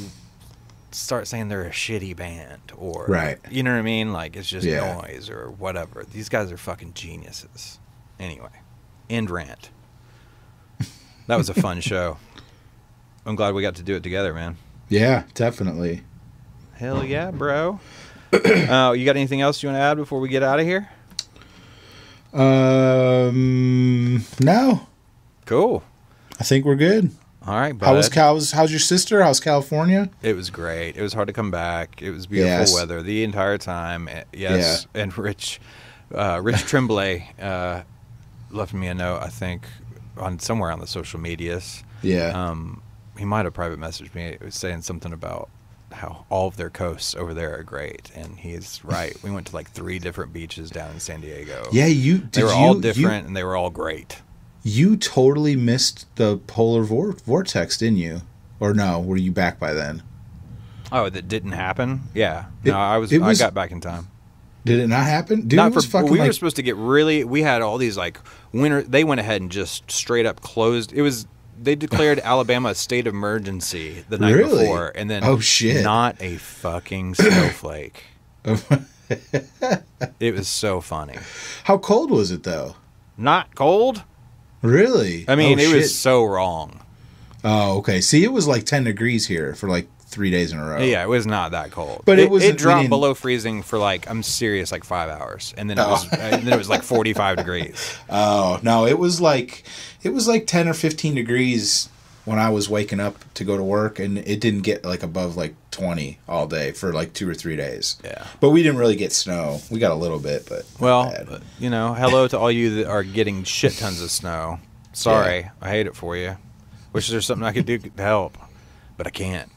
start saying they're a shitty band or you know what I mean? Like it's just noise or whatever. These guys are fucking geniuses. Anyway, end rant. That was a fun show. I'm glad we got to do it together, man. Yeah, definitely. Hell yeah, bro. You got anything else you want to add before we get out of here? No. Cool. I think we're good. All right, bud. How's your sister? How's California? It was great. It was hard to come back. It was beautiful weather the entire time. Yes. Yeah. And Rich Tremblay left me a note, I think, on somewhere on the social medias. Yeah. He might have private messaged me. It was saying something about how all of their coasts over there are great, and he's right. We went to like 3 different beaches down in San Diego. Yeah, they were all different, and they were all great. You totally missed the polar vortex, didn't you? Or no? Were you back by then? Oh, that didn't happen? Yeah. No, I got back in time. Did it not happen? Dude, we were supposed to get we had all these like winter. They went ahead and just straight up closed. They declared Alabama a state of emergency the night before, and then not a fucking snowflake. It was so funny. How cold was it though? Not cold. Really? I mean, it was so wrong. Oh, okay. See, it was like 10 degrees here for like 3 days in a row. Yeah, it was not that cold. But it dropped below freezing for like, I'm serious, like 5 hours, and then it was like 45 degrees. Oh no, it was like 10 or 15 degrees when I was waking up to go to work, and it didn't get like above like 20 all day for like 2 or 3 days. Yeah. But we didn't really get snow. We got a little bit, but Well, not bad. you know, hello to all you that are getting shit tons of snow. Sorry, Yeah. I hate it for you. Wish there's something I could do to help, but I can't.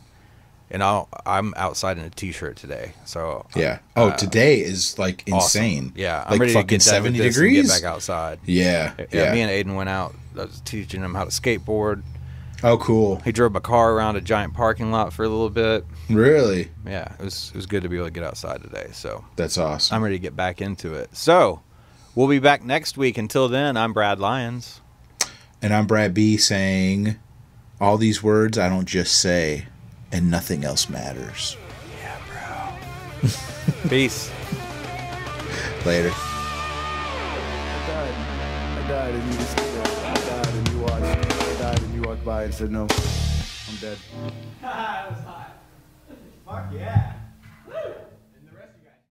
And I'm outside in a t-shirt today, so Yeah. Today is like awesome. insane. Yeah, I'm like ready to fucking get done 70 with this and degrees. get back outside. Yeah. Yeah, me and Aiden went out. I was teaching him how to skateboard. Oh, cool. He drove my car around a giant parking lot for a little bit. Really? Yeah, it was good to be able to get outside today. So That's awesome. I'm ready to get back into it. So we'll be back next week. Until then, I'm Brad Lyons. And I'm Brad B saying, all these words I don't just say, and nothing else matters. Peace. Later. I died and you just I died and you watched. I died and you walked by and said no. I'm dead.